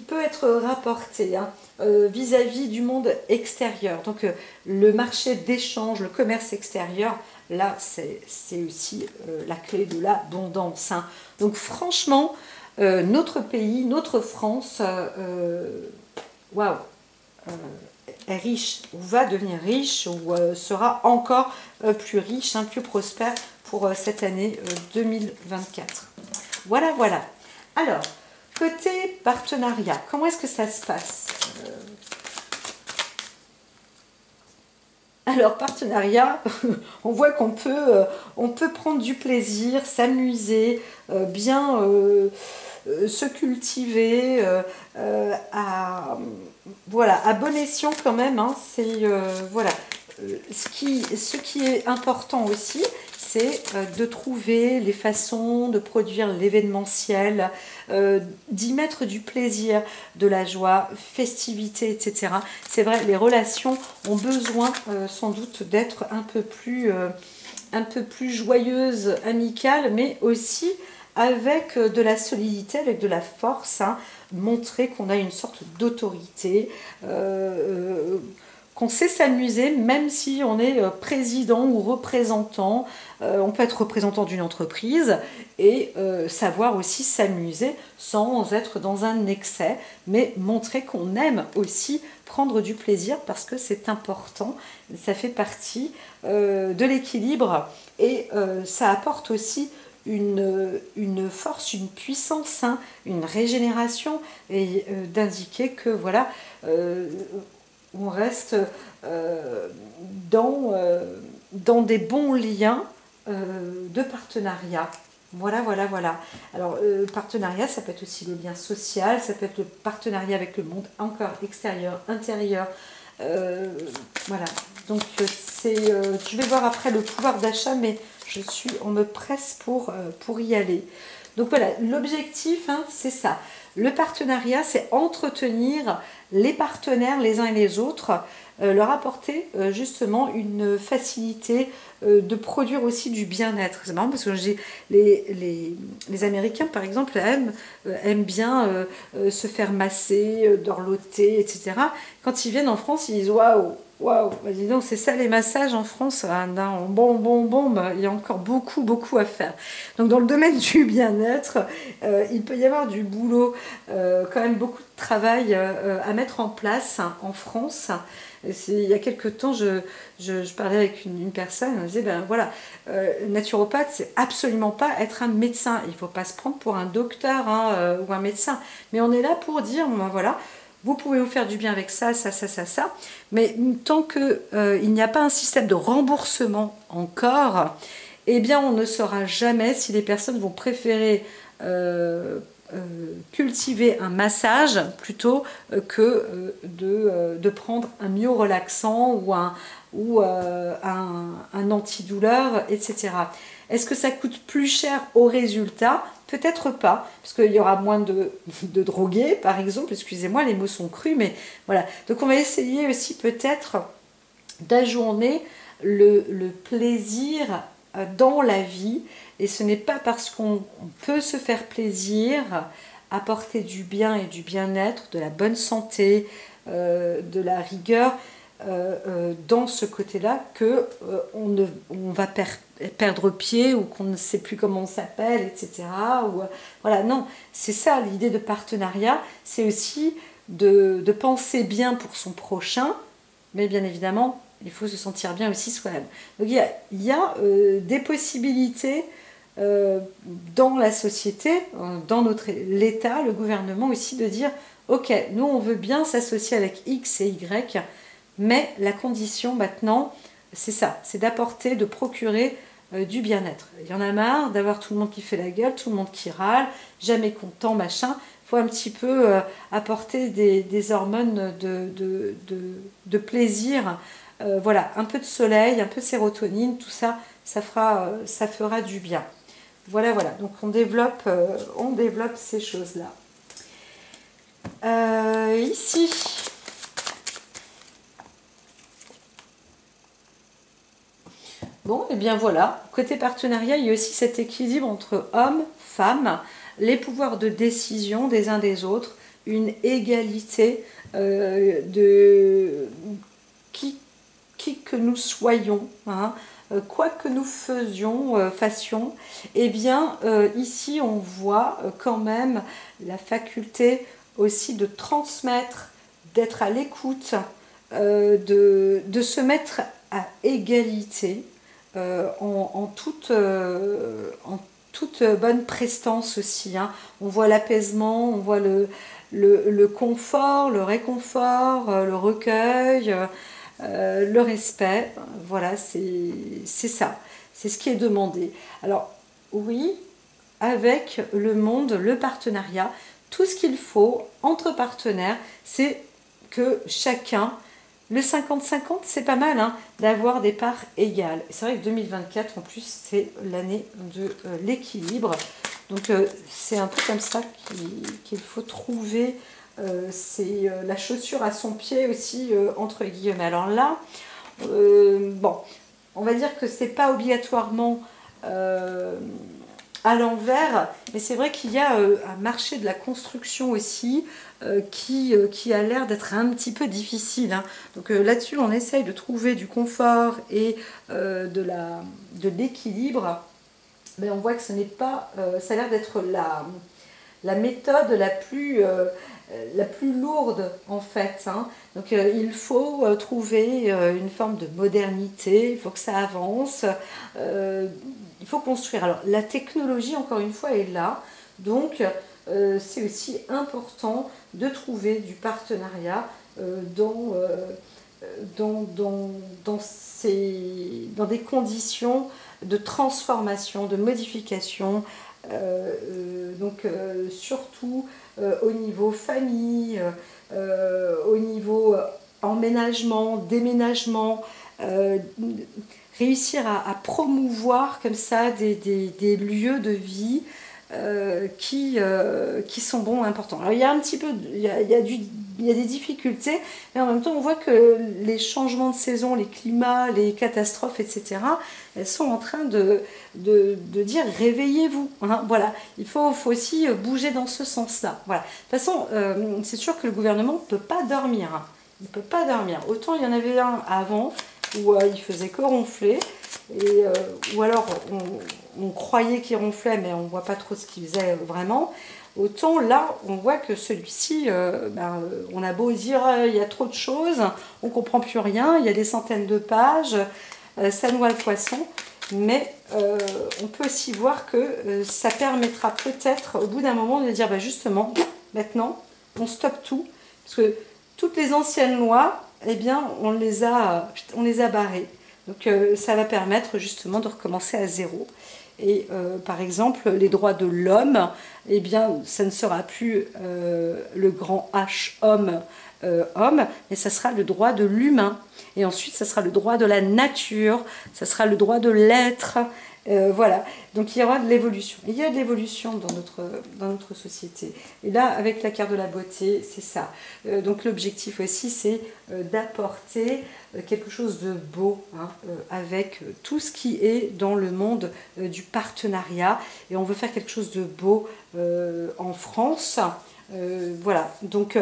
peut être rapportée hein, vis-à-vis du monde extérieur. Donc, le marché d'échange, le commerce extérieur, là, c'est aussi la clé de l'abondance. Hein. Donc, franchement, notre pays, notre France, waouh, est riche, ou va devenir riche, ou sera encore plus riche, hein, plus prospère pour cette année 2024. Voilà, voilà. Alors, côté partenariat, comment est-ce que ça se passe Alors, partenariat, on voit qu'on peut prendre du plaisir, s'amuser, bien se cultiver, voilà, à bon escient quand même. Hein, c'est voilà. Ce qui est important aussi, c'est de trouver les façons de produire l'événementiel, d'y mettre du plaisir, de la joie, festivité, etc. C'est vrai, les relations ont besoin sans doute d'être un peu plus joyeuses, amicales, mais aussi avec de la solidité, avec de la force, hein, montrer qu'on a une sorte d'autorité, qu'on sait s'amuser, même si on est président ou représentant. On peut être représentant d'une entreprise et savoir aussi s'amuser sans être dans un excès, mais montrer qu'on aime aussi prendre du plaisir parce que c'est important, ça fait partie de l'équilibre et ça apporte aussi une force, une puissance, hein, une régénération et d'indiquer que voilà, on reste dans des bons liens de partenariat. Voilà, voilà, voilà. Alors, partenariat, ça peut être aussi le lien social, ça peut être le partenariat avec le monde encore extérieur, intérieur. Voilà. Donc, je vais voir après le pouvoir d'achat, mais on me presse pour y aller. Donc voilà, l'objectif, hein, c'est ça. Le partenariat, c'est entretenir les partenaires les uns et les autres, leur apporter justement une facilité de produire aussi du bien-être. C'est marrant parce que les Américains, par exemple, aiment bien se faire masser, dorloter, etc. Quand ils viennent en France, ils disent waouh, waouh, dis donc, c'est ça les massages en France. Ah non, bon, il y a encore beaucoup, beaucoup à faire. Donc, dans le domaine du bien-être, il peut y avoir du boulot, quand même beaucoup de travail à mettre en place hein, en France. Il y a quelques temps, je parlais avec une personne, elle me disait, ben voilà, naturopathe, c'est absolument pas être un médecin. Il ne faut pas se prendre pour un docteur hein, ou un médecin. Mais on est là pour dire, ben voilà, vous pouvez vous faire du bien avec ça, ça. Mais tant qu'il n'y a pas un système de remboursement encore, eh bien, on ne saura jamais si les personnes vont préférer cultiver un massage plutôt que de prendre un myorelaxant ou un antidouleur, etc. Est-ce que ça coûte plus cher au résultat? Peut-être pas, parce qu'il y aura moins de drogués, par exemple. Excusez-moi, les mots sont crus, mais voilà. Donc on va essayer aussi peut-être d'ajourner le plaisir dans la vie. Et ce n'est pas parce qu'on peut se faire plaisir, apporter du bien et du bien-être, de la bonne santé, de la rigueur, dans ce côté-là que on va perdre pied ou qu'on ne sait plus comment on s'appelle, etc. Ou, voilà, non, c'est ça l'idée de partenariat, c'est aussi de penser bien pour son prochain, mais bien évidemment, il faut se sentir bien aussi soi-même. Donc il y a des possibilités dans la société, dans l'État, le gouvernement aussi, de dire ok, nous on veut bien s'associer avec X et Y, mais la condition maintenant, c'est ça, c'est d'apporter, de procurer du bien-être. Il y en a marre d'avoir tout le monde qui fait la gueule, tout le monde qui râle, jamais content, machin. Il faut un petit peu apporter des hormones de plaisir. Voilà, un peu de soleil, un peu de sérotonine, tout ça, ça fera du bien. Voilà, voilà. Donc on développe ces choses-là. Ici, bon, et bien voilà. Côté partenariat, il y a aussi cet équilibre entre hommes, femmes, les pouvoirs de décision des uns des autres, une égalité de qui que nous soyons, hein, quoi que nous fassions, eh bien ici on voit quand même la faculté aussi de transmettre, d'être à l'écoute, de se mettre à égalité en toute bonne prestance aussi, hein. On voit l'apaisement, on voit le confort, le réconfort, le recueil, le respect. Voilà, c'est ça. C'est ce qui est demandé. Alors, oui, avec le monde, le partenariat, tout ce qu'il faut entre partenaires, c'est que chacun, le 50-50, c'est pas mal, hein, d'avoir des parts égales. C'est vrai que 2024, en plus, c'est l'année de l'équilibre. Donc, c'est un peu comme ça qu'il faut trouver c'est la chaussure à son pied aussi, entre guillemets. Alors là, bon, on va dire que c'est pas obligatoirement à l'envers, mais c'est vrai qu'il y a un marché de la construction aussi qui a l'air d'être un petit peu difficile, hein. Donc là-dessus, on essaye de trouver du confort et de l'équilibre, mais on voit que ce n'est pas, ça a l'air d'être la méthode la plus lourde en fait, hein. Donc il faut trouver une forme de modernité, il faut que ça avance, il faut construire. Alors la technologie encore une fois est là, donc c'est aussi important de trouver du partenariat dans des conditions de transformation, de modification, surtout au niveau famille, au niveau emménagement, déménagement, réussir à promouvoir comme ça des lieux de vie qui sont bons, importants. Alors il y a un petit peu, il y a des difficultés, mais en même temps on voit que les changements de saison, les climats, les catastrophes, etc., elles sont en train de dire réveillez-vous, hein, voilà. Il faut aussi bouger dans ce sens-là. Voilà. De toute façon, c'est sûr que le gouvernement ne peut pas dormir, hein. Il ne peut pas dormir. Autant il y en avait un avant où il faisait que ronfler, ou alors on croyait qu'il ronflait, mais on ne voit pas trop ce qu'il faisait vraiment. Autant là, on voit que celui-ci, on a beau dire il y a trop de choses, on ne comprend plus rien, il y a des centaines de pages, ça noie le poisson, mais on peut aussi voir que ça permettra peut-être au bout d'un moment de dire justement, maintenant, on stoppe tout, parce que toutes les anciennes lois, eh bien, on les a barrées. Donc ça va permettre justement de recommencer à zéro. Et par exemple, les droits de l'homme, eh bien, ça ne sera plus le grand H homme, mais ça sera le droit de l'humain. Et ensuite, ça sera le droit de la nature, ça sera le droit de l'être. Voilà, donc il y aura de l'évolution. Il y a de l'évolution dans notre société. Et là, avec la carte de la beauté, c'est ça. Donc l'objectif aussi, c'est d'apporter quelque chose de beau, hein, avec tout ce qui est dans le monde du partenariat. Et on veut faire quelque chose de beau en France. Voilà, donc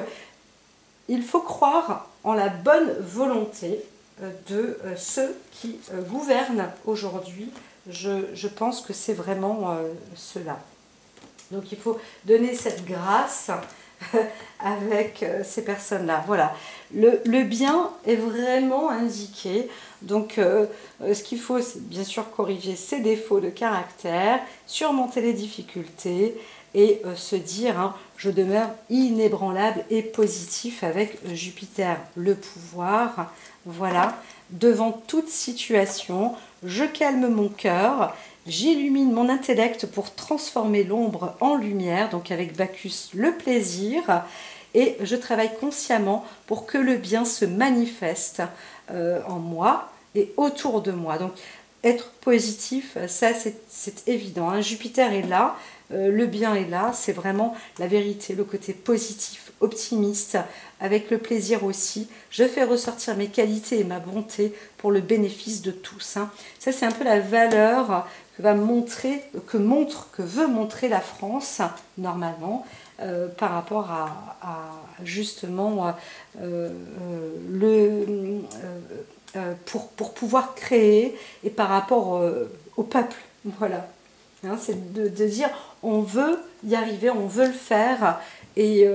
il faut croire en la bonne volonté de ceux qui gouvernent aujourd'hui. Je pense que c'est vraiment cela. Donc il faut donner cette grâce avec ces personnes-là. Voilà. Le bien est vraiment indiqué. Donc ce qu'il faut, c'est bien sûr corriger ses défauts de caractère, surmonter les difficultés et se dire, hein, je demeure inébranlable et positif avec Jupiter, le pouvoir. Voilà. Devant toute situation, je calme mon cœur, j'illumine mon intellect pour transformer l'ombre en lumière, donc avec Bacchus, le plaisir, et je travaille consciemment pour que le bien se manifeste en moi et autour de moi. Donc être positif, ça c'est évident, hein. Jupiter est là, le bien est là, c'est vraiment la vérité, le côté positif, optimiste, avec le plaisir aussi. Je fais ressortir mes qualités et ma bonté pour le bénéfice de tous, hein. Ça c'est un peu la valeur que veut montrer la France normalement, par rapport à justement pour pouvoir créer, et par rapport au peuple, voilà. Hein, c'est de dire on veut y arriver, on veut le faire, et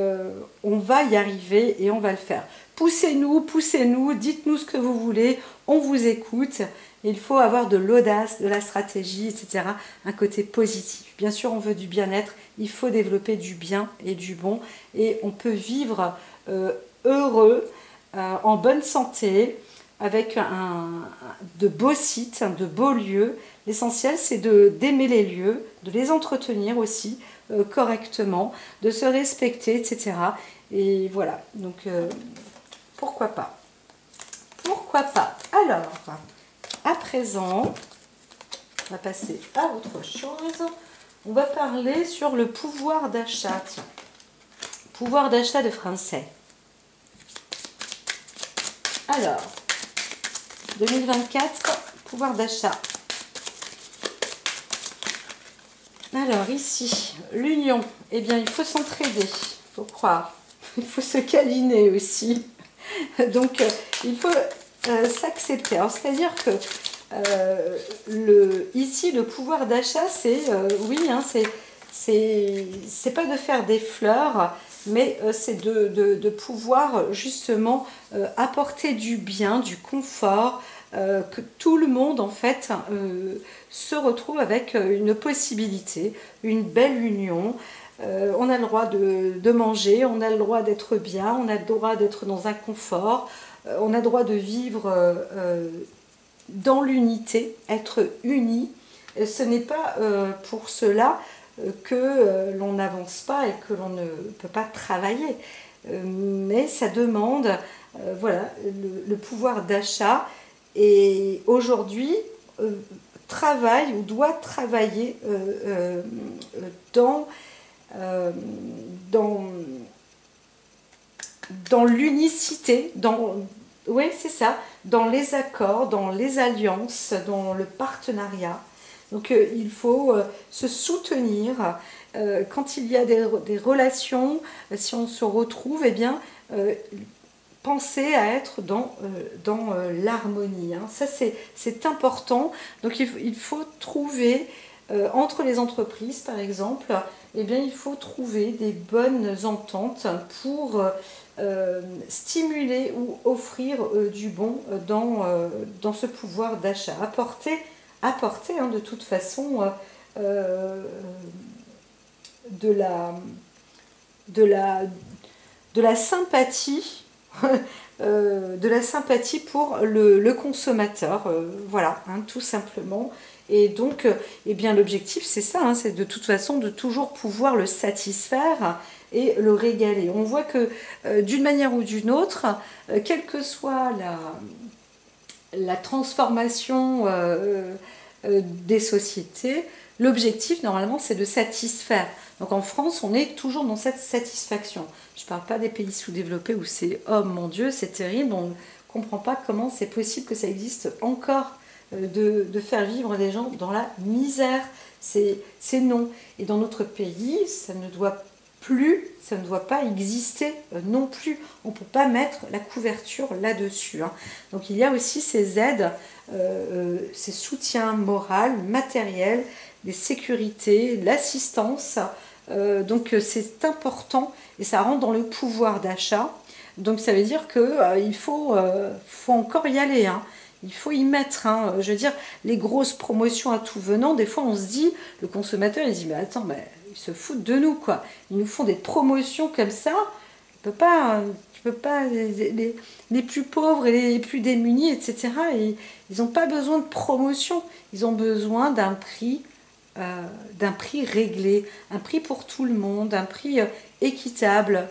on va y arriver et on va le faire. Poussez-nous, poussez-nous, dites-nous ce que vous voulez, on vous écoute. Il faut avoir de l'audace, de la stratégie, etc. Un côté positif. Bien sûr, on veut du bien-être, il faut développer du bien et du bon, et on peut vivre heureux, en bonne santé, avec de beaux sites, de beaux lieux. L'essentiel, c'est d'aimer les lieux, de les entretenir aussi correctement, de se respecter, etc. Et voilà, donc pourquoi pas? Pourquoi pas? Alors, à présent, on va passer à autre chose. On va parler sur le pouvoir d'achat. Tiens, pouvoir d'achat de Français. Alors, 2024, pouvoir d'achat. Alors ici, l'union, eh bien il faut s'entraider, il faut croire, il faut se câliner aussi. Donc il faut s'accepter. Alors c'est-à-dire que ici le pouvoir d'achat, c'est oui, hein, c'est pas de faire des fleurs, mais c'est de pouvoir justement apporter du bien, du confort, que tout le monde en fait se retrouve avec une possibilité, une belle union. On a le droit de manger, on a le droit d'être bien, on a le droit d'être dans un confort, on a le droit de vivre dans l'unité, être unis. Ce n'est pas pour cela que l'on n'avance pas et que l'on ne peut pas travailler. Mais ça demande voilà, le pouvoir d'achat, et aujourd'hui travaille ou doit travailler dans l'unicité, oui, c'est ça, dans les accords, dans les alliances, dans le partenariat. Donc il faut se soutenir quand il y a des relations, si on se retrouve, eh bien penser à être dans l'harmonie, hein. Ça c'est important. Donc il faut trouver entre les entreprises par exemple, eh bien il faut trouver des bonnes ententes pour stimuler ou offrir du bon dans ce pouvoir d'achat, apporter hein, de toute façon de la sympathie de la sympathie pour le consommateur, voilà, hein, tout simplement. Et donc eh bien l'objectif c'est ça, hein, c'est de toute façon de toujours pouvoir le satisfaire et le régaler. On voit que d'une manière ou d'une autre, quelle que soit la transformation des sociétés, l'objectif normalement c'est de satisfaire. Donc en France on est toujours dans cette satisfaction. Je ne parle pas des pays sous-développés où c'est oh mon Dieu c'est terrible, on ne comprend pas comment c'est possible que ça existe encore de faire vivre des gens dans la misère. C'est non. Et dans notre pays ça ne doit pas exister non plus. On ne peut pas mettre la couverture là-dessus, hein. Donc il y a aussi ces aides, ces soutiens moraux, matériels, des sécurités, l'assistance. Donc c'est important et ça rentre dans le pouvoir d'achat. Donc ça veut dire qu'il faut encore y aller, hein. Il faut y mettre, hein. Je veux dire, les grosses promotions à tout venant, des fois on se dit, le consommateur il se dit mais attends, mais ils se foutent de nous quoi. Ils nous font des promotions comme ça, tu peux pas les plus pauvres et les plus démunis, etc. Et ils n'ont pas besoin de promotion, ils ont besoin d'un prix réglé, un prix pour tout le monde, un prix équitable.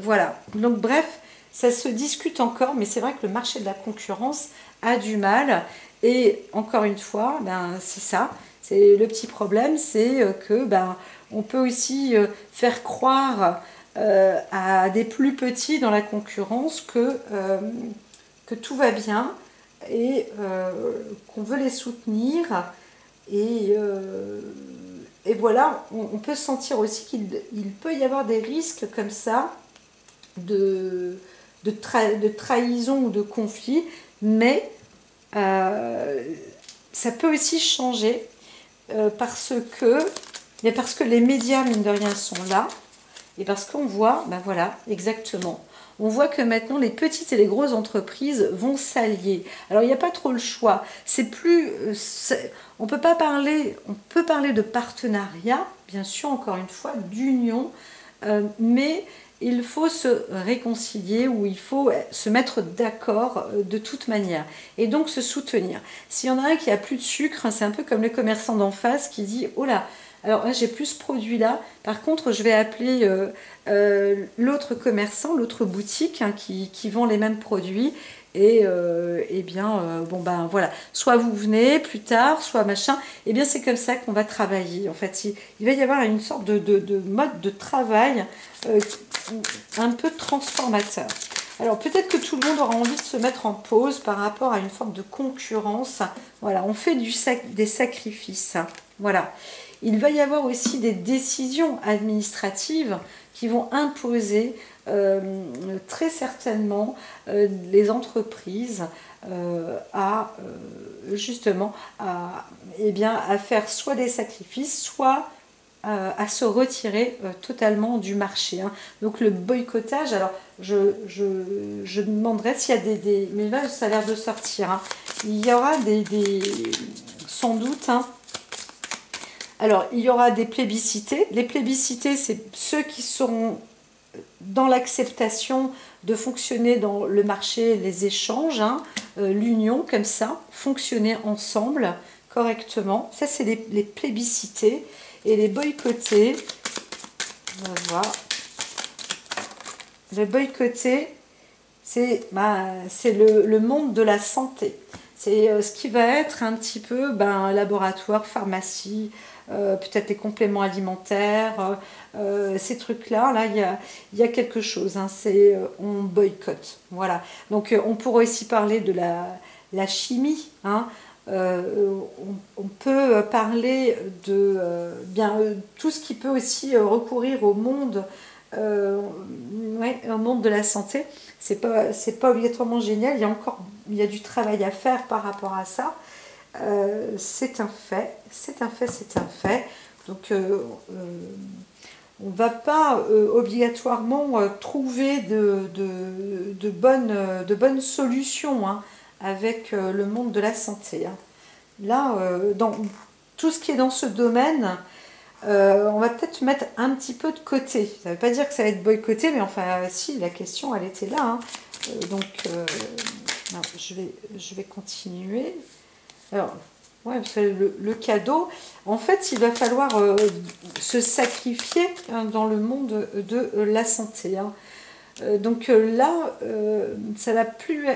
Voilà. Donc bref, ça se discute encore, mais c'est vrai que le marché de la concurrence a du mal. Et encore une fois, ben, c'est ça. C'est le petit problème, c'est que ben, on peut aussi faire croire à des plus petits dans la concurrence que tout va bien et qu'on veut les soutenir. Et, et voilà, on peut sentir aussi qu'il peut y avoir des risques comme ça de trahison ou de conflit, mais ça peut aussi changer parce que les médias, mine de rien, sont là et parce qu'on voit, ben voilà, exactement. On voit que maintenant les petites et les grosses entreprises vont s'allier. Alors il n'y a pas trop le choix. C'est plus, on peut pas parler, on peut parler de partenariat, bien sûr, encore une fois, d'union, mais il faut se réconcilier ou il faut se mettre d'accord de toute manière et donc se soutenir. S'il y en a un qui a plus de sucre, c'est un peu comme le commerçant d'en face qui dit oh là, alors là j'ai plus ce produit là, par contre je vais appeler l'autre commerçant, l'autre boutique qui vend les mêmes produits et bien bon ben voilà, soit vous venez plus tard, soit machin, et bien c'est comme ça qu'on va travailler. En fait il va y avoir une sorte de mode de travail un peu transformateur. Alors peut-être que tout le monde aura envie de se mettre en pause par rapport à une forme de concurrence. Voilà, on fait des sacrifices. Voilà. Il va y avoir aussi des décisions administratives qui vont imposer très certainement les entreprises justement à faire soit des sacrifices, soit à se retirer totalement du marché. Hein. Donc le boycottage, alors je demanderais s'il y a mais là ça a l'air de sortir. Hein. Il y aura sans doute... Hein. Alors, il y aura des plébiscités. Les plébiscités, c'est ceux qui seront dans l'acceptation de fonctionner dans le marché, les échanges, hein, l'union, comme ça, fonctionner ensemble correctement. Ça, c'est les plébiscités. Et les boycottés, on va voir. Les boycottés, c'est le monde de la santé. C'est ce qui va être un petit peu laboratoire, pharmacie, peut-être les compléments alimentaires, ces trucs-là, là, il y a quelque chose, hein, on boycotte. Voilà. Donc, on pourrait aussi parler de la chimie. Hein, on peut parler de tout ce qui peut aussi recourir au monde, au monde de la santé. C'est pas obligatoirement génial. Il y a du travail à faire par rapport à ça. C'est un fait. Donc, on ne va pas obligatoirement trouver de bonnes solutions hein, avec le monde de la santé. Hein. Là, dans tout ce qui est dans ce domaine, on va peut-être mettre un petit peu de côté. Ça ne veut pas dire que ça va être boycotté, mais enfin, si, la question, elle était là. Hein. Non, je vais continuer. Alors, ouais, parce que le cadeau, en fait, il va falloir se sacrifier hein, dans le monde de la santé. Hein. Donc là, ça va plus...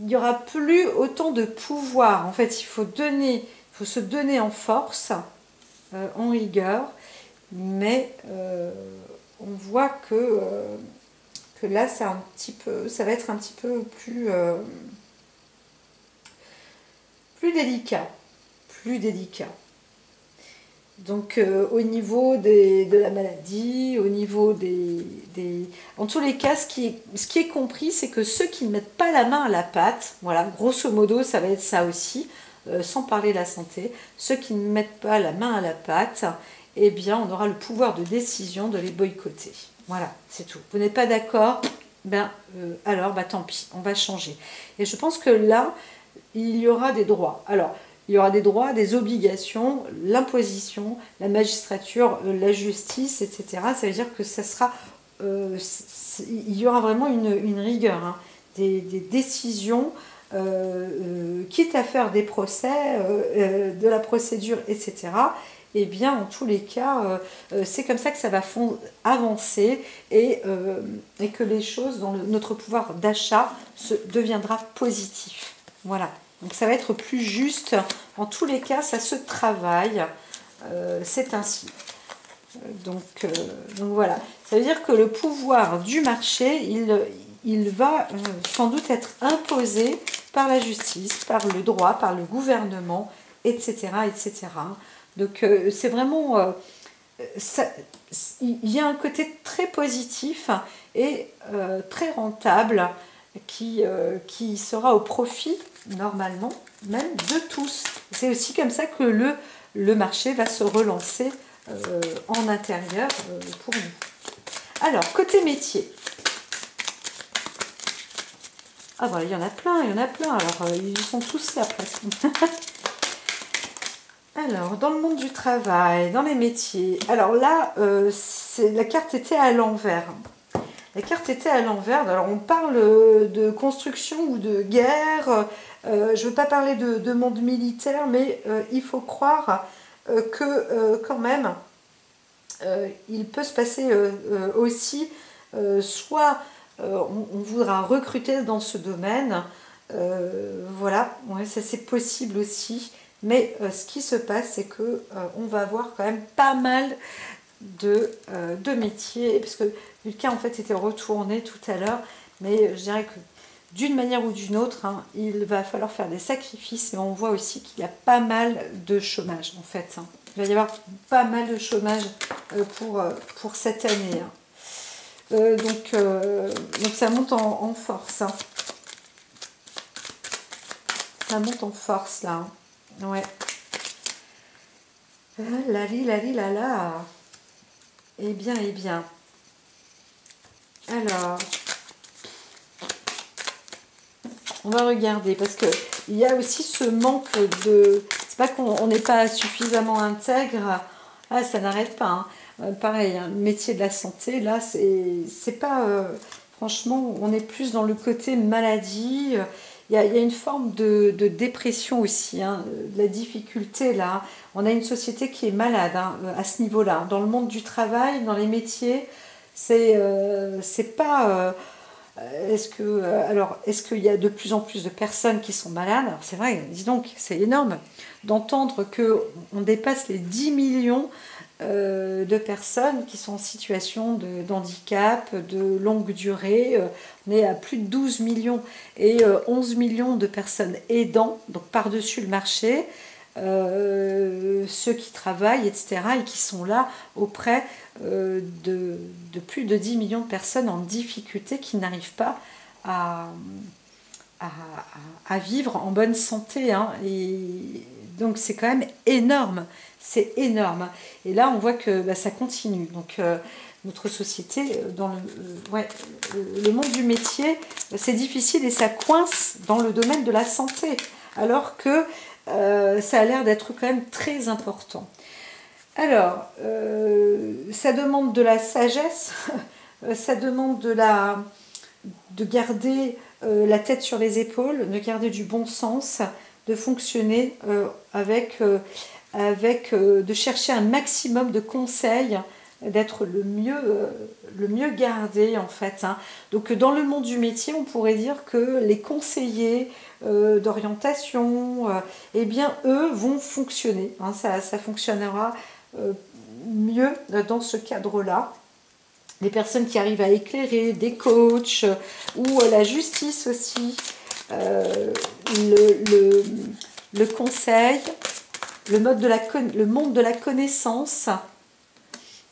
Il n'y aura plus autant de pouvoir. En fait, il faut se donner en force, en rigueur, mais on voit que là, ça va être un petit peu plus délicat. Donc au niveau de la maladie, au niveau En tous les cas, ce qui est compris, c'est que ceux qui ne mettent pas la main à la pâte, voilà, grosso modo, ça va être ça aussi, sans parler de la santé, ceux qui ne mettent pas la main à la pâte, eh bien, on aura le pouvoir de décision de les boycotter. Voilà, c'est tout. Vous n'êtes pas d'accord? Alors, tant pis, on va changer. Et je pense que là, il y aura des droits. Alors, il y aura des droits, des obligations, l'imposition, la magistrature, la justice, etc. Ça veut dire que ça sera, il y aura vraiment une rigueur, hein, des décisions, quitte à faire des procès, de la procédure, etc. eh bien, en tous les cas, c'est comme ça que ça va avancer et que les choses dans notre pouvoir d'achat deviendra positif. Voilà. Donc ça va être plus juste. En tous les cas, ça se travaille. C'est ainsi. Donc voilà. Ça veut dire que le pouvoir du marché, il va sans doute être imposé par la justice, par le droit, par le gouvernement, etc. etc. Donc c'est vraiment... il y a un côté très positif et très rentable qui sera au profit, normalement, même de tous. C'est aussi comme ça que le marché va se relancer en intérieur pour nous. Alors, côté métier. Ah voilà, il y en a plein, il y en a plein. Alors, ils sont tous là presque. Alors, dans le monde du travail, dans les métiers. Alors là, la carte était à l'envers. La carte était à l'envers. Alors, on parle de construction ou de guerre. Je ne veux pas parler de monde militaire, mais il faut croire que quand même, il peut se passer aussi, soit on voudra recruter dans ce domaine, voilà, ouais, ça c'est possible aussi, mais ce qui se passe, c'est que on va avoir quand même pas mal de métiers, parce que Lucas en fait était retourné tout à l'heure, mais je dirais que d'une manière ou d'une autre, hein, il va falloir faire des sacrifices et on voit aussi qu'il y a pas mal de chômage en fait. Hein. Il va y avoir pas mal de chômage pour cette année. Hein. Donc ça monte en force. Hein. Ça monte en force là. Hein. Ouais. La la. Eh bien, eh bien. Alors, on va regarder parce que il y a aussi ce manque de... C'est pas qu'on n'est pas suffisamment intègre. Ah, ça n'arrête pas. Hein. Pareil, hein, le métier de la santé, là, c'est pas... franchement, on est plus dans le côté maladie. Il y a une forme de dépression aussi, hein, de la difficulté, là. On a une société qui est malade hein, à ce niveau-là. Dans le monde du travail, dans les métiers, c'est pas... est-ce qu'il y a de plus en plus de personnes qui sont malades? Alors c'est vrai, dis donc, c'est énorme d'entendre qu'on dépasse les 10 millions de personnes qui sont en situation d'handicap, de longue durée. On est à plus de 12 millions et 11 millions de personnes aidant, donc par-dessus le marché, ceux qui travaillent, etc., et qui sont là auprès de plus de 10 millions de personnes en difficulté qui n'arrivent pas à, à vivre en bonne santé. Hein. Et donc c'est quand même énorme. C'est énorme. Et là, on voit que bah, ça continue. Donc notre société, dans le monde du métier, c'est difficile et ça coince dans le domaine de la santé. Alors que ça a l'air d'être quand même très important. Alors, ça demande de la sagesse, ça demande de garder la tête sur les épaules, de garder du bon sens, de fonctionner de chercher un maximum de conseils, d'être le mieux gardé en fait. Hein. Donc dans le monde du métier, on pourrait dire que les conseillers d'orientation, eh bien eux vont fonctionner. Hein. Ça fonctionnera mieux dans ce cadre-là. Les personnes qui arrivent à éclairer, des coachs ou la justice aussi, le conseil, le monde de la connaissance.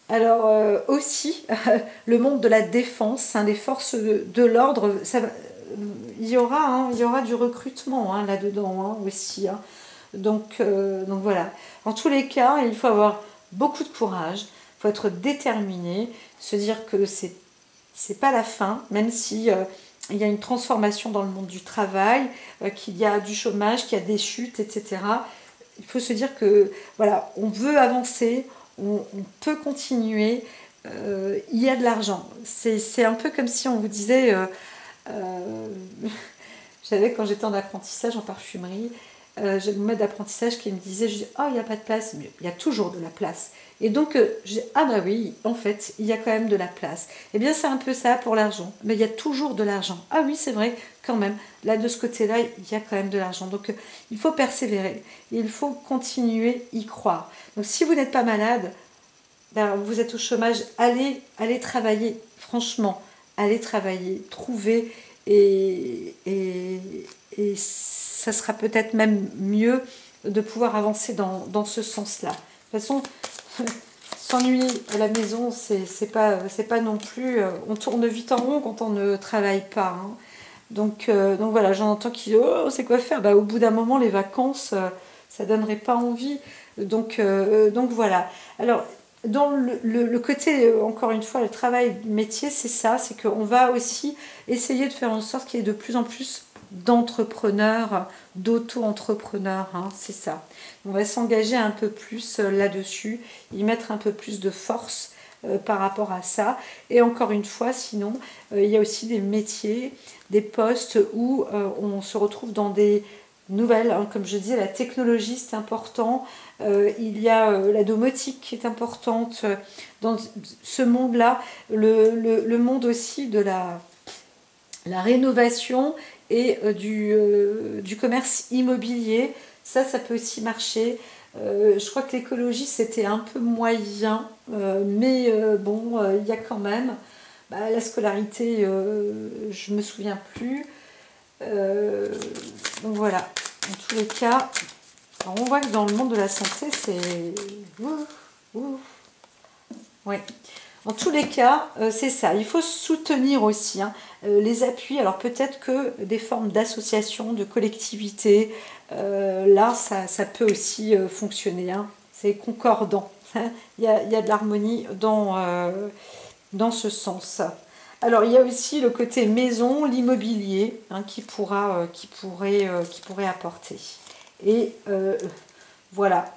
Alors aussi le monde de la défense, hein, les forces de l'ordre, il y aura du recrutement hein, là-dedans hein, aussi. Hein. Donc voilà. En tous les cas, il faut avoir beaucoup de courage, il faut être déterminé, se dire que c'est pas la fin, même si il y a une transformation dans le monde du travail, qu'il y a du chômage, qu'il y a des chutes, etc. Il faut se dire que voilà, on veut avancer, on peut continuer, il y a de l'argent. C'est un peu comme si on vous disait, j'avais quand j'étais en apprentissage en parfumerie, j'ai le maître d'apprentissage qui me disait, je dis, oh, il n'y a pas de place, mais il y a toujours de la place. Et donc, je dis, ah bah oui, en fait, il y a quand même de la place. Eh bien, c'est un peu ça pour l'argent, mais il y a toujours de l'argent. Ah oui, c'est vrai, quand même. Là, de ce côté-là, il y a quand même de l'argent. Donc, il faut persévérer, il faut continuer, y croire. Donc, si vous n'êtes pas malade, ben, vous êtes au chômage, allez travailler, franchement, allez travailler, trouvez, et ça sera peut-être même mieux de pouvoir avancer dans ce sens-là. De toute façon, s'ennuyer à la maison, c'est pas non plus... on tourne vite en rond quand on ne travaille pas. Hein. Donc voilà, j'en entends qui disent oh, c'est quoi faire, bah, au bout d'un moment, les vacances, ça donnerait pas envie. Donc voilà. Alors, dans le côté, encore une fois, le travail du métier, c'est ça, c'est qu'on va aussi essayer de faire en sorte qu'il y ait de plus en plus d'entrepreneurs, d'auto-entrepreneurs, hein, c'est ça. On va s'engager un peu plus là-dessus, y mettre un peu plus de force par rapport à ça. Et encore une fois, sinon, il y a aussi des métiers, des postes où on se retrouve dans des nouvelles, hein, comme je disais, la technologie c'est important, il y a la domotique qui est importante dans ce monde-là, le monde aussi de la rénovation et du commerce immobilier, ça peut aussi marcher. Je crois que l'écologie c'était un peu moyen, mais bon, il y a quand même la scolarité, je me souviens plus. Donc voilà, en tous les cas, alors on voit que dans le monde de la santé, c'est... Ouais. En tous les cas, c'est ça. Il faut soutenir aussi hein, les appuis. Alors peut-être que des formes d'associations, de collectivités, là, ça peut aussi fonctionner. Hein. C'est concordant. Il y a de l'harmonie dans ce sens. Alors il y a aussi le côté maison, l'immobilier, hein, qui pourrait apporter. Et voilà.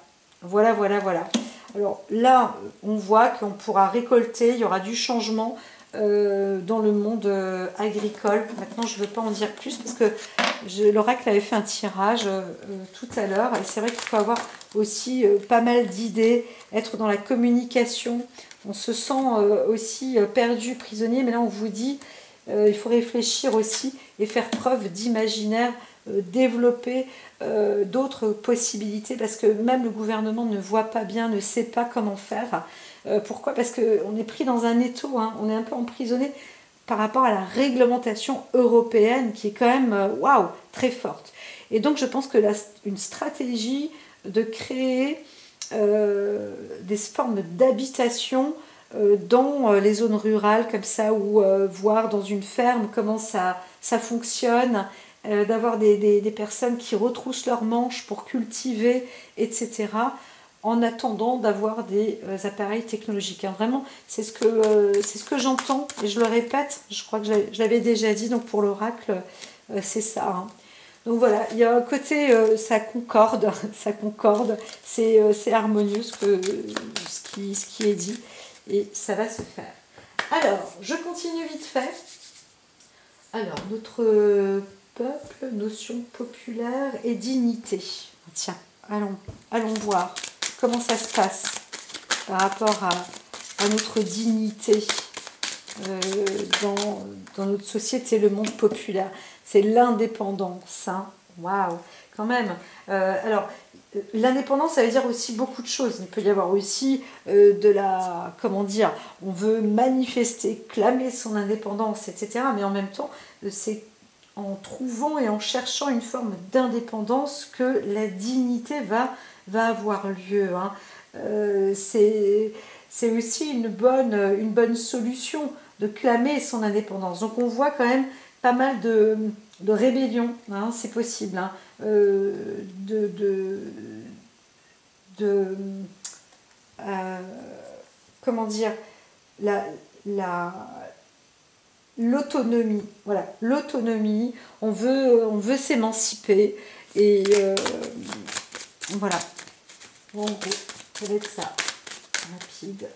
Alors là, on voit qu'on pourra récolter, il y aura du changement dans le monde agricole. Maintenant, je ne veux pas en dire plus parce que l'oracle avait fait un tirage tout à l'heure. Et c'est vrai qu'il faut avoir aussi pas mal d'idées, être dans la communication. On se sent aussi perdu, prisonnier, mais là on vous dit, il faut réfléchir aussi et faire preuve d'imaginaire, développer d'autres possibilités, parce que même le gouvernement ne voit pas bien, ne sait pas comment faire. Pourquoi? Parce qu'on est pris dans un étau, hein, on est un peu emprisonné par rapport à la réglementation européenne qui est quand même, waouh, très forte. Et donc je pense que une stratégie de créer des formes d'habitation dans les zones rurales comme ça, ou voir dans une ferme comment ça fonctionne, d'avoir des personnes qui retroussent leurs manches pour cultiver, etc., en attendant d'avoir des appareils technologiques. Hein. Vraiment, c'est ce que j'entends, et je le répète, je crois que je l'avais déjà dit, donc pour l'oracle, c'est ça. Hein. Donc voilà, il y a un côté, ça concorde, c'est harmonieux ce qui est dit, et ça va se faire. Alors, je continue vite fait. Alors, notre peuple, notion populaire et dignité. Tiens, allons voir comment ça se passe par rapport à notre dignité dans notre société, le monde populaire. C'est l'indépendance. Hein. Waouh, quand même. Alors, l'indépendance, ça veut dire aussi beaucoup de choses. Il peut y avoir aussi comment dire, on veut manifester, clamer son indépendance, etc. Mais en même temps, c'est en trouvant et en cherchant une forme d'indépendance que la dignité va avoir lieu. Hein. C'est aussi une bonne solution de clamer son indépendance. Donc on voit quand même pas mal de rébellion, hein, c'est possible, hein, comment dire, l'autonomie, voilà, l'autonomie, on veut s'émanciper, et voilà, en gros, ça va être ça, rapide.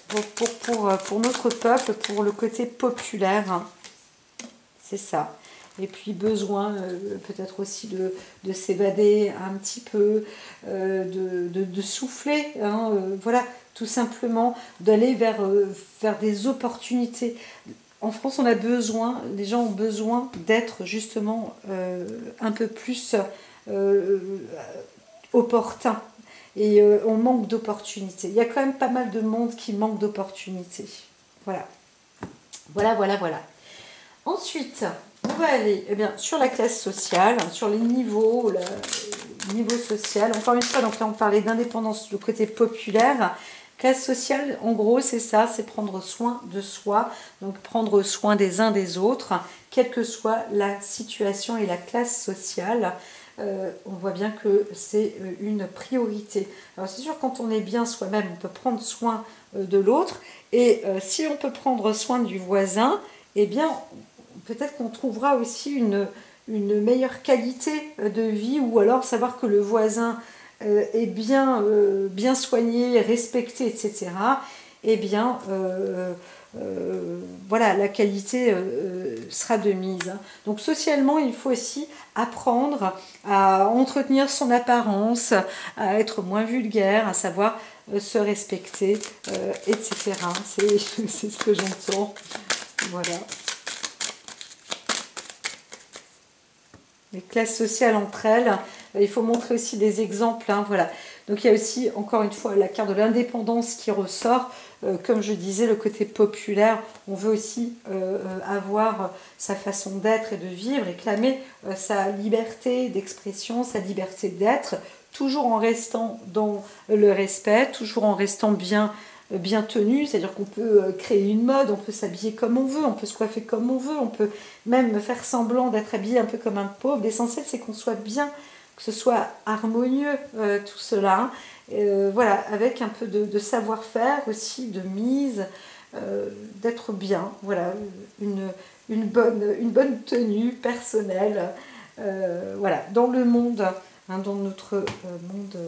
Pour notre peuple, pour le côté populaire, hein. C'est ça. et puis besoin peut-être aussi de s'évader un petit peu, de souffler, hein, voilà, tout simplement d'aller vers des opportunités. En France, on a besoin, les gens ont besoin d'être justement un peu plus euh, opportuns. Et on manque d'opportunités. Il y a quand même pas mal de monde qui manque d'opportunités. Voilà. Voilà, voilà, voilà. Ensuite, on va aller sur la classe sociale, sur les niveaux, le niveau social. Encore une fois, donc là, on parlait d'indépendance, le côté populaire. Classe sociale, en gros, c'est ça, c'est prendre soin de soi, donc prendre soin des uns des autres, quelle que soit la situation et la classe sociale. On voit bien que c'est une priorité. Alors c'est sûr, quand on est bien soi-même, on peut prendre soin de l'autre, et si on peut prendre soin du voisin, eh bien, peut-être qu'on trouvera aussi une meilleure qualité de vie, ou alors savoir que le voisin est bien soigné, respecté, etc., eh bien, voilà, la qualité sera de mise. Donc socialement, il faut aussi apprendre à entretenir son apparence, à être moins vulgaire, à savoir se respecter, etc. C'est ce que j'entends. Voilà. Les classes sociales entre elles, il faut montrer aussi des exemples, hein, voilà. Donc il y a aussi, encore une fois, la carte de l'indépendance qui ressort. Comme je disais, le côté populaire, on veut aussi avoir sa façon d'être et de vivre, et clamer sa liberté d'expression, sa liberté d'être, toujours en restant dans le respect, toujours en restant bien tenu, c'est-à-dire qu'on peut créer une mode, on peut s'habiller comme on veut, on peut se coiffer comme on veut, on peut même faire semblant d'être habillé un peu comme un pauvre. L'essentiel, c'est qu'on soit bien, que ce soit harmonieux, tout cela. Voilà, avec un peu de savoir-faire aussi, de mise, d'être bien. Voilà, une bonne tenue personnelle. Voilà, dans le monde, hein, dans notre monde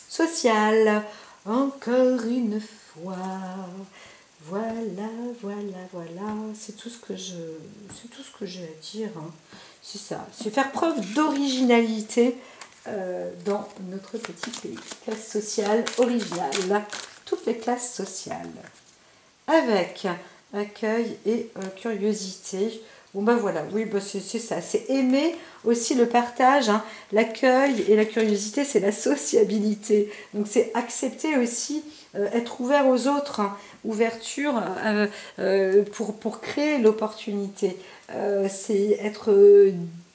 social. Encore une fois, voilà, voilà, voilà, c'est tout ce que j'ai à dire, hein. C'est ça, c'est faire preuve d'originalité dans notre petit pays. Classe sociale originale, toutes les classes sociales. Avec accueil et curiosité. Bon ben voilà, oui, ben c'est ça, c'est aimer aussi le partage, hein. L'accueil et la curiosité, c'est la sociabilité. Donc c'est accepter aussi, être ouvert aux autres, hein. Ouverture pour créer l'opportunité. C'est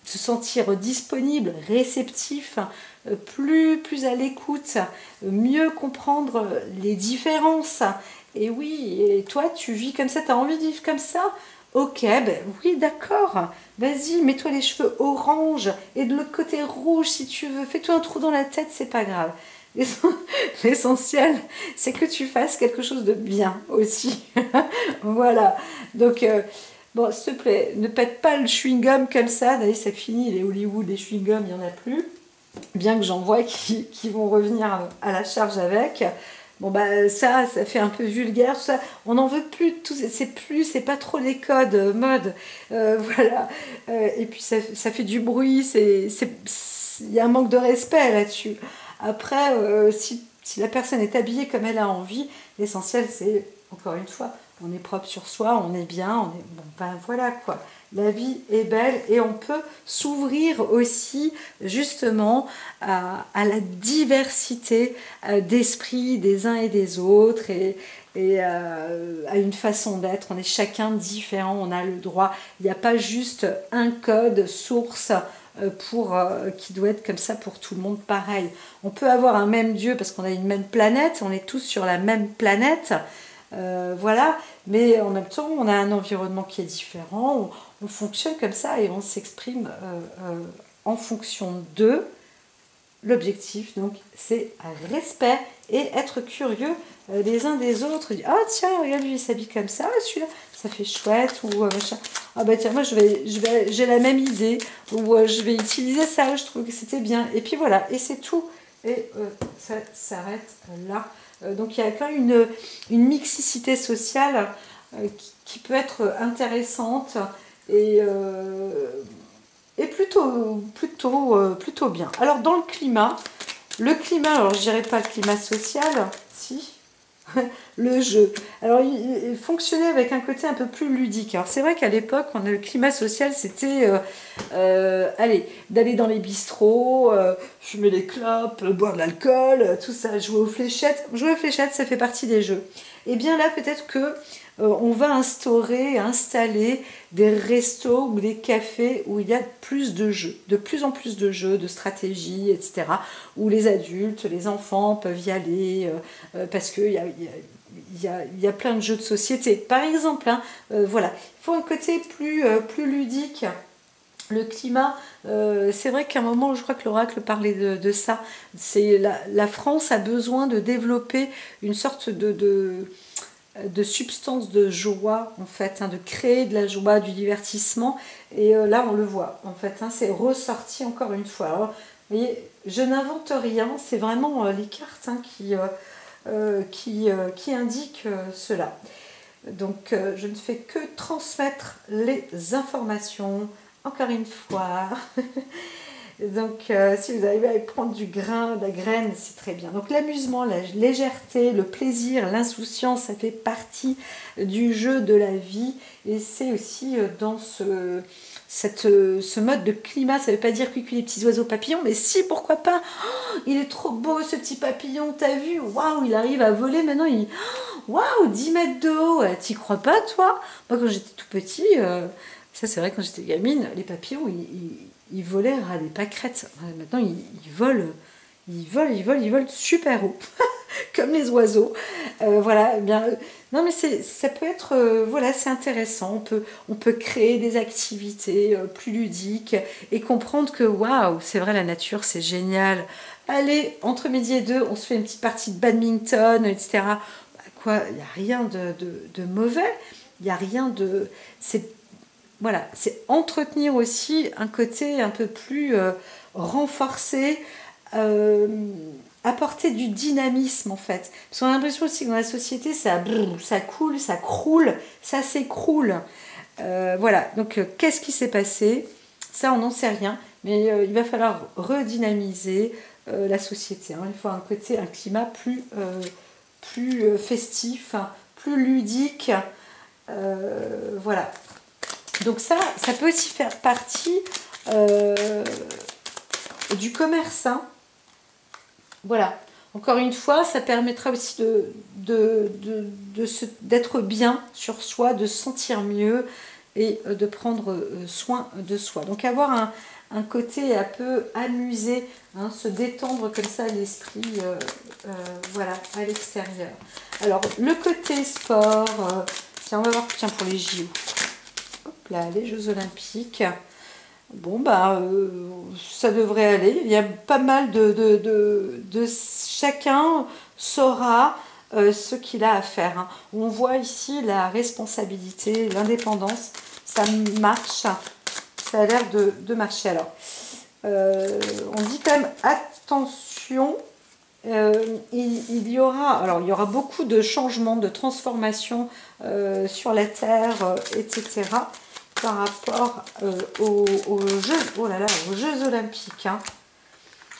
se sentir disponible, réceptif, plus à l'écoute, mieux comprendre les différences. Et oui, et toi, tu vis comme ça, tu as envie de vivre comme ça? Ok, ben oui, d'accord. Vas-y, mets-toi les cheveux orange et de l'autre côté rouge si tu veux. Fais-toi un trou dans la tête, c'est pas grave. L'essentiel, c'est que tu fasses quelque chose de bien aussi. Voilà. Donc, bon, s'il te plaît, ne pète pas le chewing-gum comme ça. D'ailleurs, c'est fini, les Hollywood, les chewing-gums, il n'y en a plus. Bien que j'en vois qui vont revenir à la charge avec. Bon bah ça fait un peu vulgaire, tout ça. On n'en veut plus de tout, c'est pas trop les codes mode, voilà. Et puis ça fait du bruit, il y a un manque de respect là-dessus. Après, si la personne est habillée comme elle a envie, l'essentiel c'est, encore une fois, on est propre sur soi, on est bien, on est bon, ben voilà quoi. La vie est belle et on peut s'ouvrir aussi justement à la diversité d'esprit des uns et des autres, et à une façon d'être. On est chacun différent, on a le droit. Il n'y a pas juste un code source qui doit être comme ça pour tout le monde pareil. On peut avoir un même Dieu parce qu'on a une même planète, on est tous sur la même planète. Voilà, mais en même temps, on a un environnement qui est différent, on fonctionne comme ça et on s'exprime en fonction d'eux. L'objectif, donc, c'est respect et être curieux les uns des autres. Ah, oh, tiens, regarde, lui, il s'habille comme ça, celui-là, ça fait chouette, ou machin. Ah, bah tiens, moi, j'ai la même idée, ou je vais utiliser ça, je trouve que c'était bien. Et puis voilà, et c'est tout. Et ça s'arrête là. Donc il y a quand même une mixicité sociale qui peut être intéressante, et plutôt bien. Alors dans le climat, alors je dirais pas le climat social, si, le jeu. Alors il fonctionnait avec un côté un peu plus ludique. Alors c'est vrai qu'à l'époque, le climat social, c'était allez, d'aller dans les bistrots, fumer les clopes, boire de l'alcool, tout ça, jouer aux fléchettes. Jouer aux fléchettes, ça fait partie des jeux. Et bien là, peut-être que on va installer des restos ou des cafés où il y a plus de jeux, de plus en plus de jeux, de stratégies, etc. Où les adultes, les enfants peuvent y aller parce qu'il y a plein de jeux de société. Par exemple, hein, voilà, il faut un côté plus ludique. Le climat, c'est vrai qu'à un moment, je crois que l'oracle parlait de ça. C'est la France a besoin de développer une sorte de substance de joie, en fait, hein, de créer de la joie, du divertissement. Et là, on le voit, en fait, hein, c'est ressorti encore une fois. Alors, vous voyez, je n'invente rien, c'est vraiment les cartes hein, qui indiquent cela. Donc, je ne fais que transmettre les informations, encore une fois. Donc, si vous arrivez à prendre du grain, de la graine, c'est très bien. Donc, l'amusement, la légèreté, le plaisir, l'insouciance, ça fait partie du jeu de la vie. Et c'est aussi dans ce mode de climat. Ça ne veut pas dire cuicui les petits oiseaux papillons, mais si, pourquoi pas. Oh, il est trop beau, ce petit papillon, t'as vu? Waouh, il arrive à voler. Maintenant, waouh, 10 mètres de haut. T'y crois pas, toi? Moi, quand j'étais tout petit... ça, c'est vrai, quand j'étais gamine, les papillons, ils volaient à des pâquerettes. Maintenant, ils volent super haut, comme les oiseaux. Voilà, eh bien, non, mais ça peut être, voilà, c'est intéressant. On peut créer des activités plus ludiques et comprendre que, waouh, c'est vrai, la nature, c'est génial. Allez, entre midi et deux, on se fait une petite partie de badminton, etc. Bah, quoi, il n'y a rien de mauvais. Il n'y a rien de... Voilà, c'est entretenir aussi un côté un peu plus renforcé, apporter du dynamisme en fait. Parce qu'on a l'impression aussi que dans la société, ça coule, ça croule, ça s'écroule. Voilà, donc qu'est-ce qui s'est passé? Ça, on n'en sait rien, mais il va falloir redynamiser la société. Hein. Il faut un climat plus festif, plus ludique. Voilà. Donc ça peut aussi faire partie du commerce. Hein. Voilà. Encore une fois, ça permettra aussi d'être bien sur soi, de se sentir mieux et de prendre soin de soi. Donc avoir un côté un peu amusé, hein, se détendre comme ça l'esprit voilà, à l'extérieur. Alors, le côté sport, tiens, on va voir pour les JO. Là, les Jeux Olympiques. Bon, bah, ça devrait aller. Il y a pas mal de chacun saura ce qu'il a à faire. Hein. On voit ici la responsabilité, l'indépendance. Ça marche. Ça a l'air de marcher. Alors, on dit quand même attention. Il y aura beaucoup de changements, de transformations sur la Terre, etc. par rapport aux Jeux Olympiques. Hein.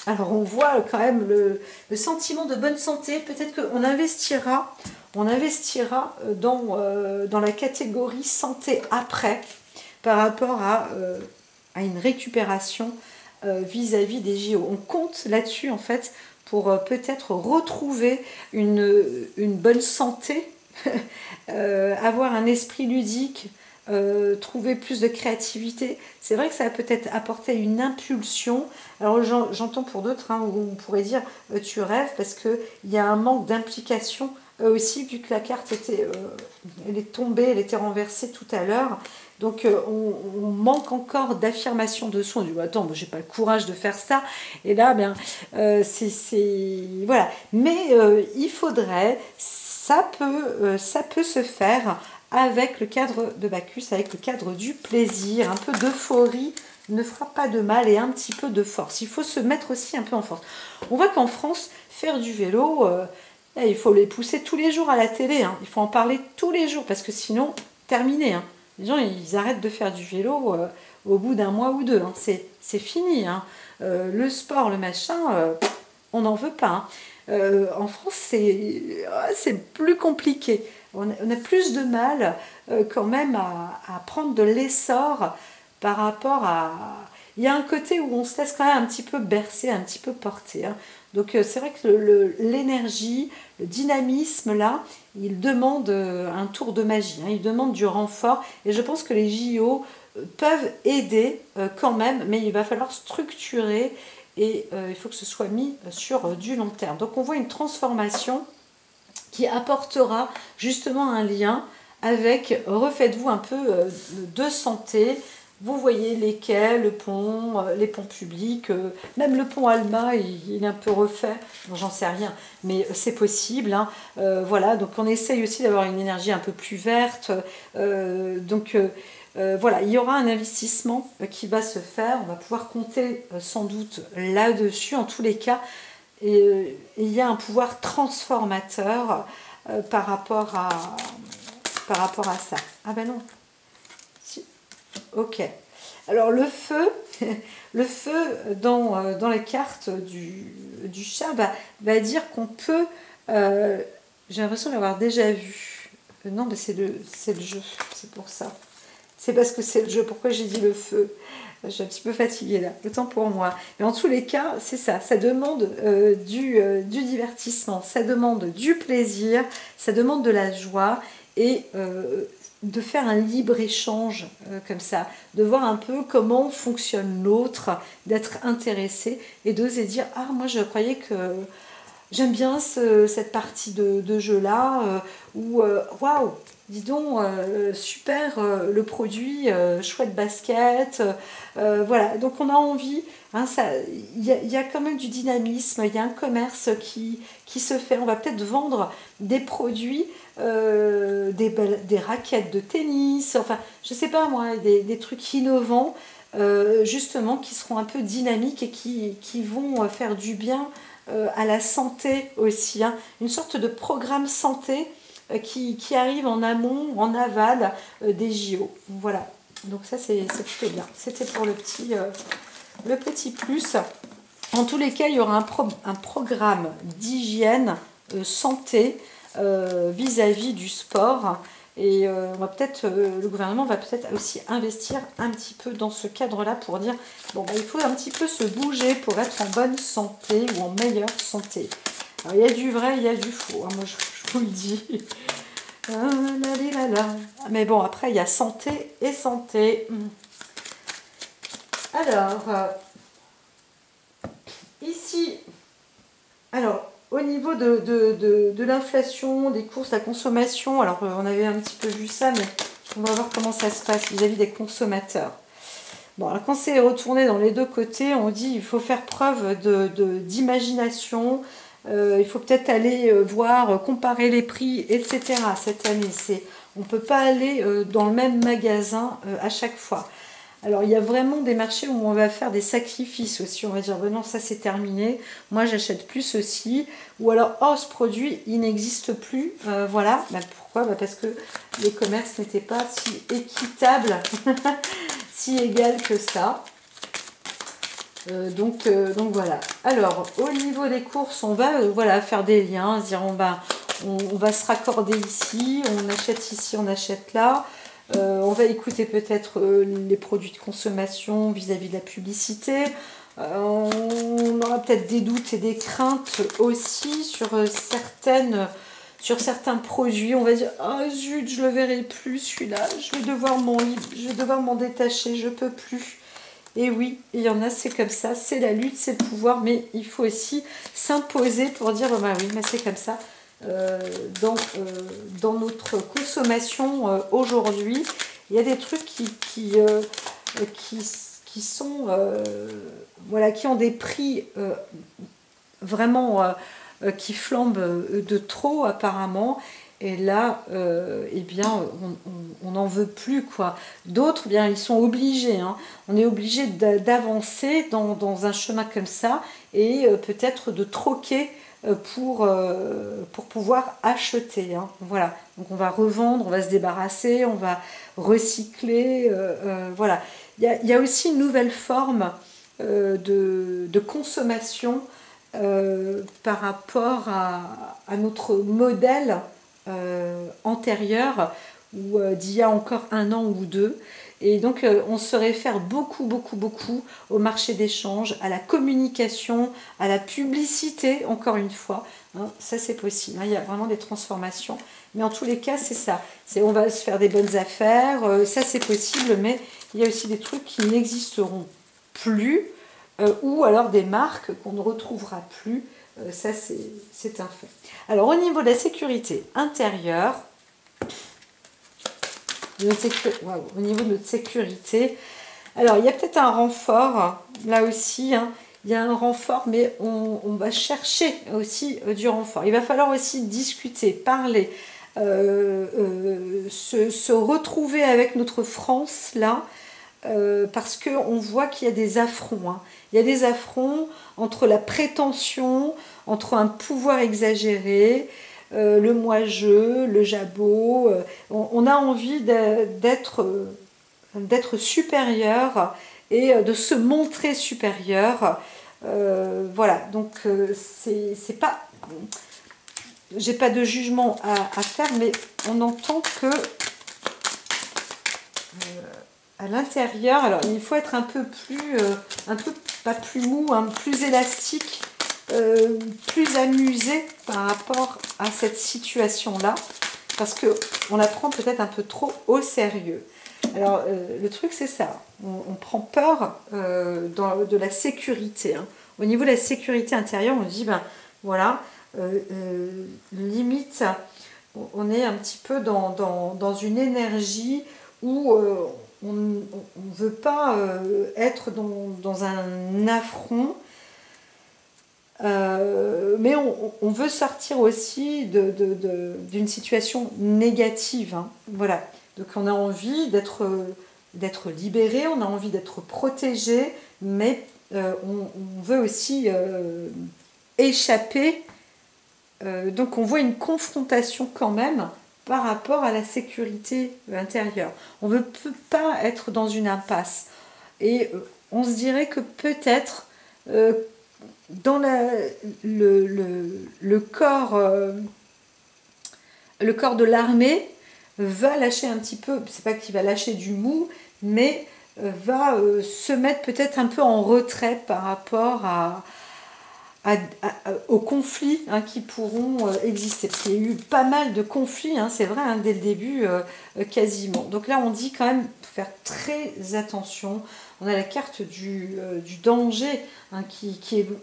Alors on voit quand même le sentiment de bonne santé. Peut-être qu'on investira dans la catégorie santé après par rapport à une récupération vis-à-vis des JO. On compte là-dessus en fait pour peut-être retrouver une bonne santé, avoir un esprit ludique, trouver plus de créativité. C'est vrai que ça va peut-être apporter une impulsion. Alors j'entends pour d'autres hein, où on pourrait dire tu rêves parce qu'il y a un manque d'implication aussi vu que la carte elle est tombée, elle était renversée tout à l'heure. Donc on manque encore d'affirmation de soi. On dit attends, moi j'ai pas le courage de faire ça. Et là, bien, voilà. Mais il faudrait, ça peut se faire avec le cadre de Bacchus, avec le cadre du plaisir. Un peu d'euphorie ne fera pas de mal et un petit peu de force. Il faut se mettre aussi un peu en force. On voit qu'en France, faire du vélo, il faut les pousser tous les jours à la télé. Hein. Il faut en parler tous les jours parce que sinon, terminé. Hein. les gens, ils arrêtent de faire du vélo au bout d'un mois ou deux. Hein. C'est fini. Hein. Le sport, le machin, on n'en veut pas. Hein. En France, c'est plus compliqué. On a plus de mal quand même à prendre de l'essor par rapport à... Il y a un côté où on se laisse quand même un petit peu bercer, un petit peu porter. Hein. Donc c'est vrai que l'énergie, le dynamisme là, il demande un tour de magie, hein. Il demande du renfort. Et je pense que les JO peuvent aider quand même, mais il va falloir structurer et il faut que ce soit mis sur du long terme. Donc on voit une transformation qui apportera justement un lien avec, refaites-vous un peu de santé. Vous voyez les quais, le pont, les ponts publics, même le pont Alma, il est un peu refait, j'en sais rien, mais c'est possible. Hein. Voilà, donc on essaye aussi d'avoir une énergie un peu plus verte. Voilà, il y aura un investissement qui va se faire, on va pouvoir compter sans doute là-dessus, en tous les cas, et il y a un pouvoir transformateur par rapport à ça. Ah ben non, si. Ok. Alors le feu, le feu dans les cartes du chat va dire qu'on peut... j'ai l'impression d'avoir déjà vu. Non, mais c'est le jeu, c'est pour ça. C'est parce que c'est le jeu. Pourquoi j'ai dit le feu? Je suis un petit peu fatiguée là, autant pour moi. Mais en tous les cas, c'est ça. Ça demande du divertissement, ça demande du plaisir, ça demande de la joie et de faire un libre-échange comme ça, de voir un peu comment fonctionne l'autre, d'être intéressé et d'oser dire « Ah, moi je croyais que j'aime bien cette partie de jeu-là ou waouh, dis donc, super le produit, chouette basket. Voilà, donc on a envie, hein, y a quand même du dynamisme, il y a un commerce qui se fait. On va peut-être vendre des produits, des raquettes de tennis, enfin, je sais pas moi, des trucs innovants, justement, qui seront un peu dynamiques et qui vont faire du bien à la santé aussi. Hein. Une sorte de programme santé qui arrive en amont, en aval des JO. Voilà. Donc ça, c'est plutôt bien. C'était pour le petit plus. En tous les cas, il y aura un programme d'hygiène santé vis-à-vis du sport. Et on va le gouvernement va peut-être aussi investir un petit peu dans ce cadre-là pour dire bon, il faut un petit peu se bouger pour être en bonne santé ou en meilleure santé. Alors, il y a du vrai, il y a du faux. Hein, moi, je vous le dis. Mais bon, après, il y a santé et santé. Alors, ici, alors, au niveau de l'inflation, des courses, la consommation, alors on avait un petit peu vu ça, mais on va voir comment ça se passe vis-à-vis des consommateurs. Bon, alors quand c'est retourné dans les deux côtés, on dit qu'il faut faire preuve d'imagination, il faut peut-être aller voir, comparer les prix, etc. Cette année, on ne peut pas aller dans le même magasin à chaque fois. Alors, il y a vraiment des marchés où on va faire des sacrifices aussi. On va dire, ben non, ça c'est terminé. Moi, j'achète plus ceci. Ou alors, oh, ce produit, il n'existe plus. Voilà. Ben, pourquoi? Parce que les commerces n'étaient pas si équitables, si égal que ça. Donc voilà. Alors, au niveau des courses, on va voilà, faire des liens, se dire on va se raccorder ici, on achète ici, on achète là. On va écouter peut-être les produits de consommation vis-à-vis de la publicité. On aura peut-être des doutes et des craintes aussi sur certains produits. On va dire ah zut, je le verrai plus celui-là, je vais devoir m'en détacher, je peux plus. Et oui, il y en a, c'est comme ça, c'est la lutte, c'est le pouvoir, mais il faut aussi s'imposer pour dire bah oui, mais c'est comme ça. Dans notre consommation aujourd'hui, il y a des trucs qui sont voilà, qui ont des prix vraiment qui flambent de trop apparemment. Et là, eh bien, on n'en veut plus, quoi. D'autres, bien, ils sont obligés. Hein. On est obligé d'avancer dans un chemin comme ça et peut-être de troquer pour pouvoir acheter. Hein. Voilà, donc on va revendre, on va se débarrasser, on va recycler. Voilà, il y a aussi une nouvelle forme de consommation par rapport à notre modèle antérieur ou d'il y a encore un an ou deux. Et donc, on se réfère beaucoup au marché d'échange, à la communication, à la publicité, encore une fois. Hein, ça, c'est possible. Hein, il y a vraiment des transformations. Mais en tous les cas, c'est ça. On va se faire des bonnes affaires. Ça, c'est possible. Mais il y a aussi des trucs qui n'existeront plus. Ou alors des marques qu'on ne retrouvera plus. Ça, c'est un fait. Alors, au niveau de la sécurité intérieure, au niveau de notre sécurité, alors il y a peut-être un renfort, là aussi, hein, il y a un renfort, mais on va chercher aussi du renfort. Il va falloir aussi discuter, parler, se retrouver avec notre France, là, parce qu'on voit qu'il y a des affronts. Hein. Il y a des affronts entre la prétention, entre un pouvoir exagéré, le moi-je, le jabot. On a envie d'être supérieur et de se montrer supérieur. Voilà, donc c'est pas... J'ai pas de jugement à faire, mais on entend que à l'intérieur, alors il faut être un peu pas plus mou, hein, plus élastique, plus amusé par rapport à cette situation-là, parce qu'on la prend peut-être un peu trop au sérieux. Alors, le truc, c'est ça. On prend peur de la sécurité. Hein. Au niveau de la sécurité intérieure, on dit, ben voilà, limite, on est un petit peu dans une énergie où on ne veut pas être dans un affront, mais on veut sortir aussi d'une situation négative. Hein. Voilà. Donc on a envie d'être libéré, on a envie d'être protégé, mais on veut aussi échapper. Donc on voit une confrontation quand même par rapport à la sécurité intérieure. On ne veut pas être dans une impasse. Et on se dirait que peut-être dans le corps de l'armée va lâcher un petit peu, c'est pas qu'il va lâcher du mou, mais va se mettre peut-être un peu en retrait par rapport aux conflits hein, qui pourront exister. Parce qu'il y a eu pas mal de conflits, hein, c'est vrai, hein, dès le début, quasiment. Donc là, on dit quand même faire très attention. On a la carte du danger, hein,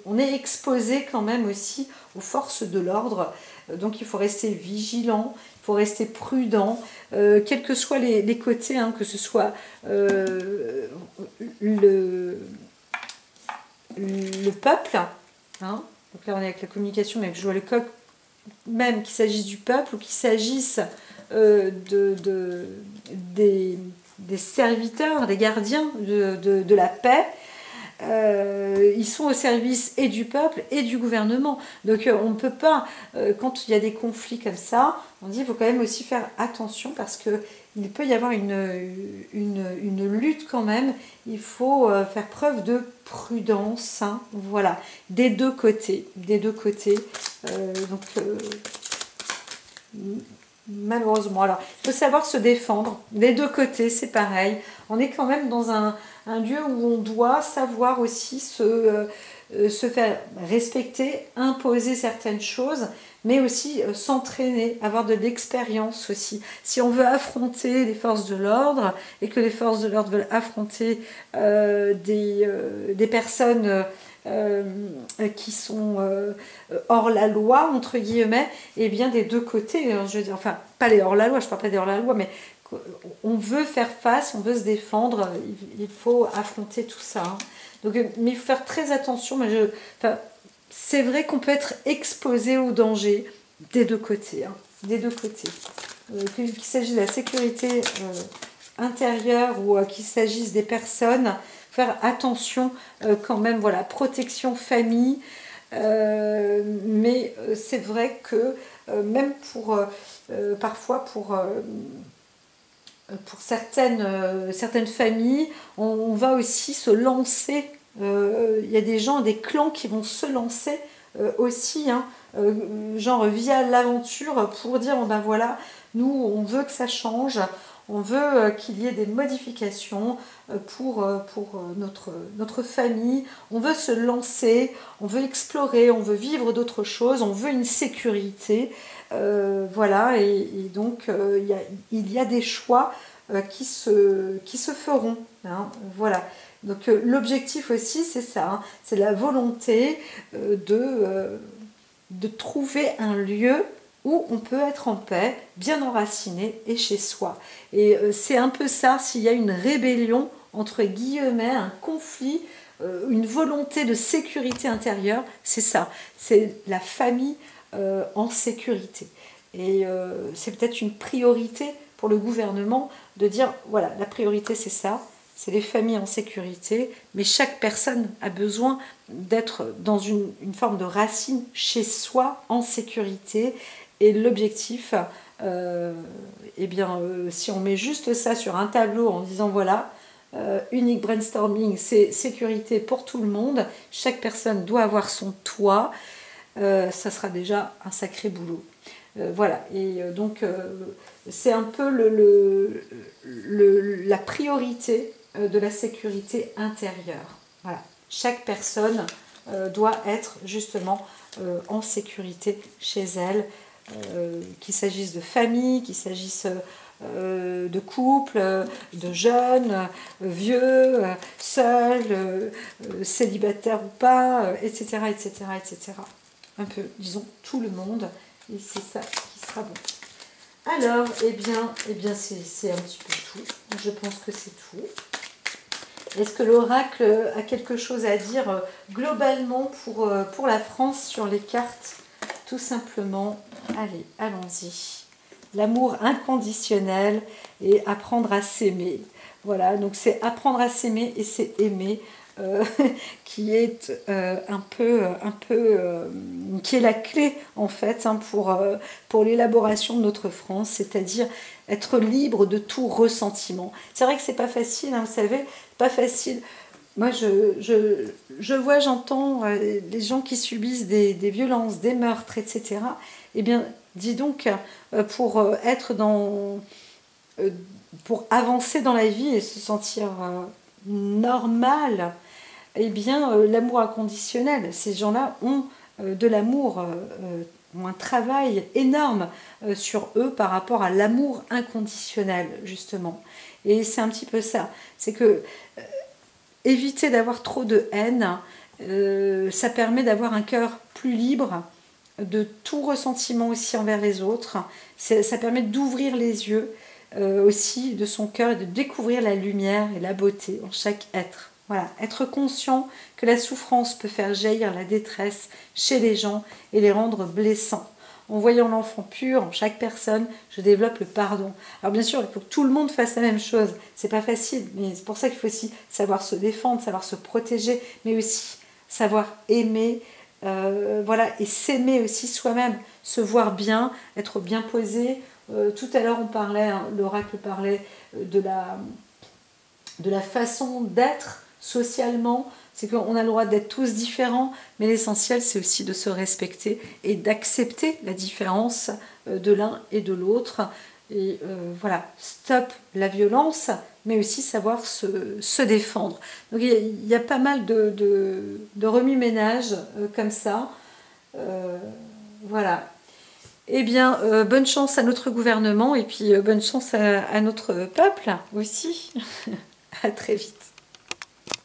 on est exposé quand même aussi aux forces de l'ordre. Donc il faut rester vigilant, il faut rester prudent, quels que soient les côtés, hein, que ce soit le peuple. Hein. Donc là on est avec la communication, mais je vois le coq, même qu'il s'agisse du peuple ou qu'il s'agisse des serviteurs, des gardiens de la paix. Ils sont au service et du peuple et du gouvernement. Donc on ne peut pas, quand il y a des conflits comme ça, on dit qu'il faut quand même aussi faire attention parce qu'il peut y avoir une lutte quand même. Il faut faire preuve de prudence, hein, voilà, des deux côtés. Malheureusement. Alors, il faut savoir se défendre. Des deux côtés, c'est pareil. On est quand même dans un lieu où on doit savoir aussi se faire respecter, imposer certaines choses, mais aussi s'entraîner, avoir de l'expérience aussi. Si on veut affronter les forces de l'ordre et que les forces de l'ordre veulent affronter des personnes qui sont hors la loi, entre guillemets, et bien des deux côtés, je veux dire, enfin, pas les hors la loi, je ne parle pas des hors la loi, mais on veut faire face, on veut se défendre, il faut affronter tout ça. Hein. Donc, mais il faut faire très attention, c'est vrai qu'on peut être exposé au danger des deux côtés, hein, des deux côtés. Qu'il s'agisse de la sécurité intérieure ou qu'il s'agisse des personnes, faire attention quand même, voilà, protection famille, Mais c'est vrai que même parfois pour certaines familles, on va aussi se lancer. Il y a des gens, des clans qui vont se lancer aussi, hein, genre via l'aventure pour dire bon ben voilà, nous on veut que ça change, on veut qu'il y ait des modifications pour notre famille, on veut se lancer, on veut explorer, on veut vivre d'autres choses, on veut une sécurité. Voilà, et donc il y a des choix qui se feront. Hein, voilà. Donc l'objectif aussi, c'est ça, hein, c'est la volonté de trouver un lieu où on peut être en paix, bien enraciné et chez soi. Et c'est un peu ça, s'il y a une rébellion, entre guillemets, un conflit, une volonté de sécurité intérieure, c'est ça, c'est la famille en sécurité. Et c'est peut-être une priorité pour le gouvernement de dire, voilà, la priorité c'est ça, c'est les familles en sécurité, mais chaque personne a besoin d'être dans une forme de racine chez soi, en sécurité. Et l'objectif, si on met juste ça sur un tableau en disant, voilà, unique brainstorming, c'est sécurité pour tout le monde, chaque personne doit avoir son toit, ça sera déjà un sacré boulot. Voilà, et donc c'est un peu la priorité de la sécurité intérieure. Voilà. Chaque personne doit être justement en sécurité chez elle, qu'il s'agisse de famille, qu'il s'agisse de couple, de jeunes, vieux, seuls, célibataires ou pas, etc., etc., etc. Un peu, disons, tout le monde. Et c'est ça qui sera bon. Alors, eh bien c'est un petit peu tout. Je pense que c'est tout. Est-ce que l'oracle a quelque chose à dire globalement pour la France sur les cartes? Tout simplement, allez, allons-y. L'amour inconditionnel et apprendre à s'aimer. Voilà, donc c'est apprendre à s'aimer et c'est aimer. Qui est qui est la clé en fait, hein, pour l'élaboration de notre France, c'est-à-dire être libre de tout ressentiment. C'est vrai que c'est pas facile, hein, vous savez, pas facile. Moi, je vois, j'entends les gens qui subissent des violences, des meurtres, etc. Eh bien, dis donc, pour avancer dans la vie et se sentir normal, eh bien, l'amour inconditionnel, ces gens-là ont de l'amour, ont un travail énorme sur eux par rapport à l'amour inconditionnel, justement. Et c'est un petit peu ça. C'est que éviter d'avoir trop de haine, ça permet d'avoir un cœur plus libre, de tout ressentiment aussi envers les autres. Ça permet d'ouvrir les yeux aussi de son cœur et de découvrir la lumière et la beauté en chaque être. Voilà, être conscient que la souffrance peut faire jaillir la détresse chez les gens et les rendre blessants. En voyant l'enfant pur en chaque personne, je développe le pardon. Alors bien sûr, il faut que tout le monde fasse la même chose. C'est pas facile, mais c'est pour ça qu'il faut aussi savoir se défendre, savoir se protéger, mais aussi savoir aimer, voilà, et s'aimer aussi soi-même, se voir bien, être bien posé. Tout à l'heure, on parlait, hein, l'oracle parlait de la façon d'être socialement, c'est qu'on a le droit d'être tous différents, mais l'essentiel c'est aussi de se respecter et d'accepter la différence de l'un et de l'autre. Et voilà, stop la violence, mais aussi savoir se défendre. Donc il y a pas mal de remue-ménage comme ça. Voilà. Eh bien, bonne chance à notre gouvernement et puis bonne chance à notre peuple aussi. À très vite.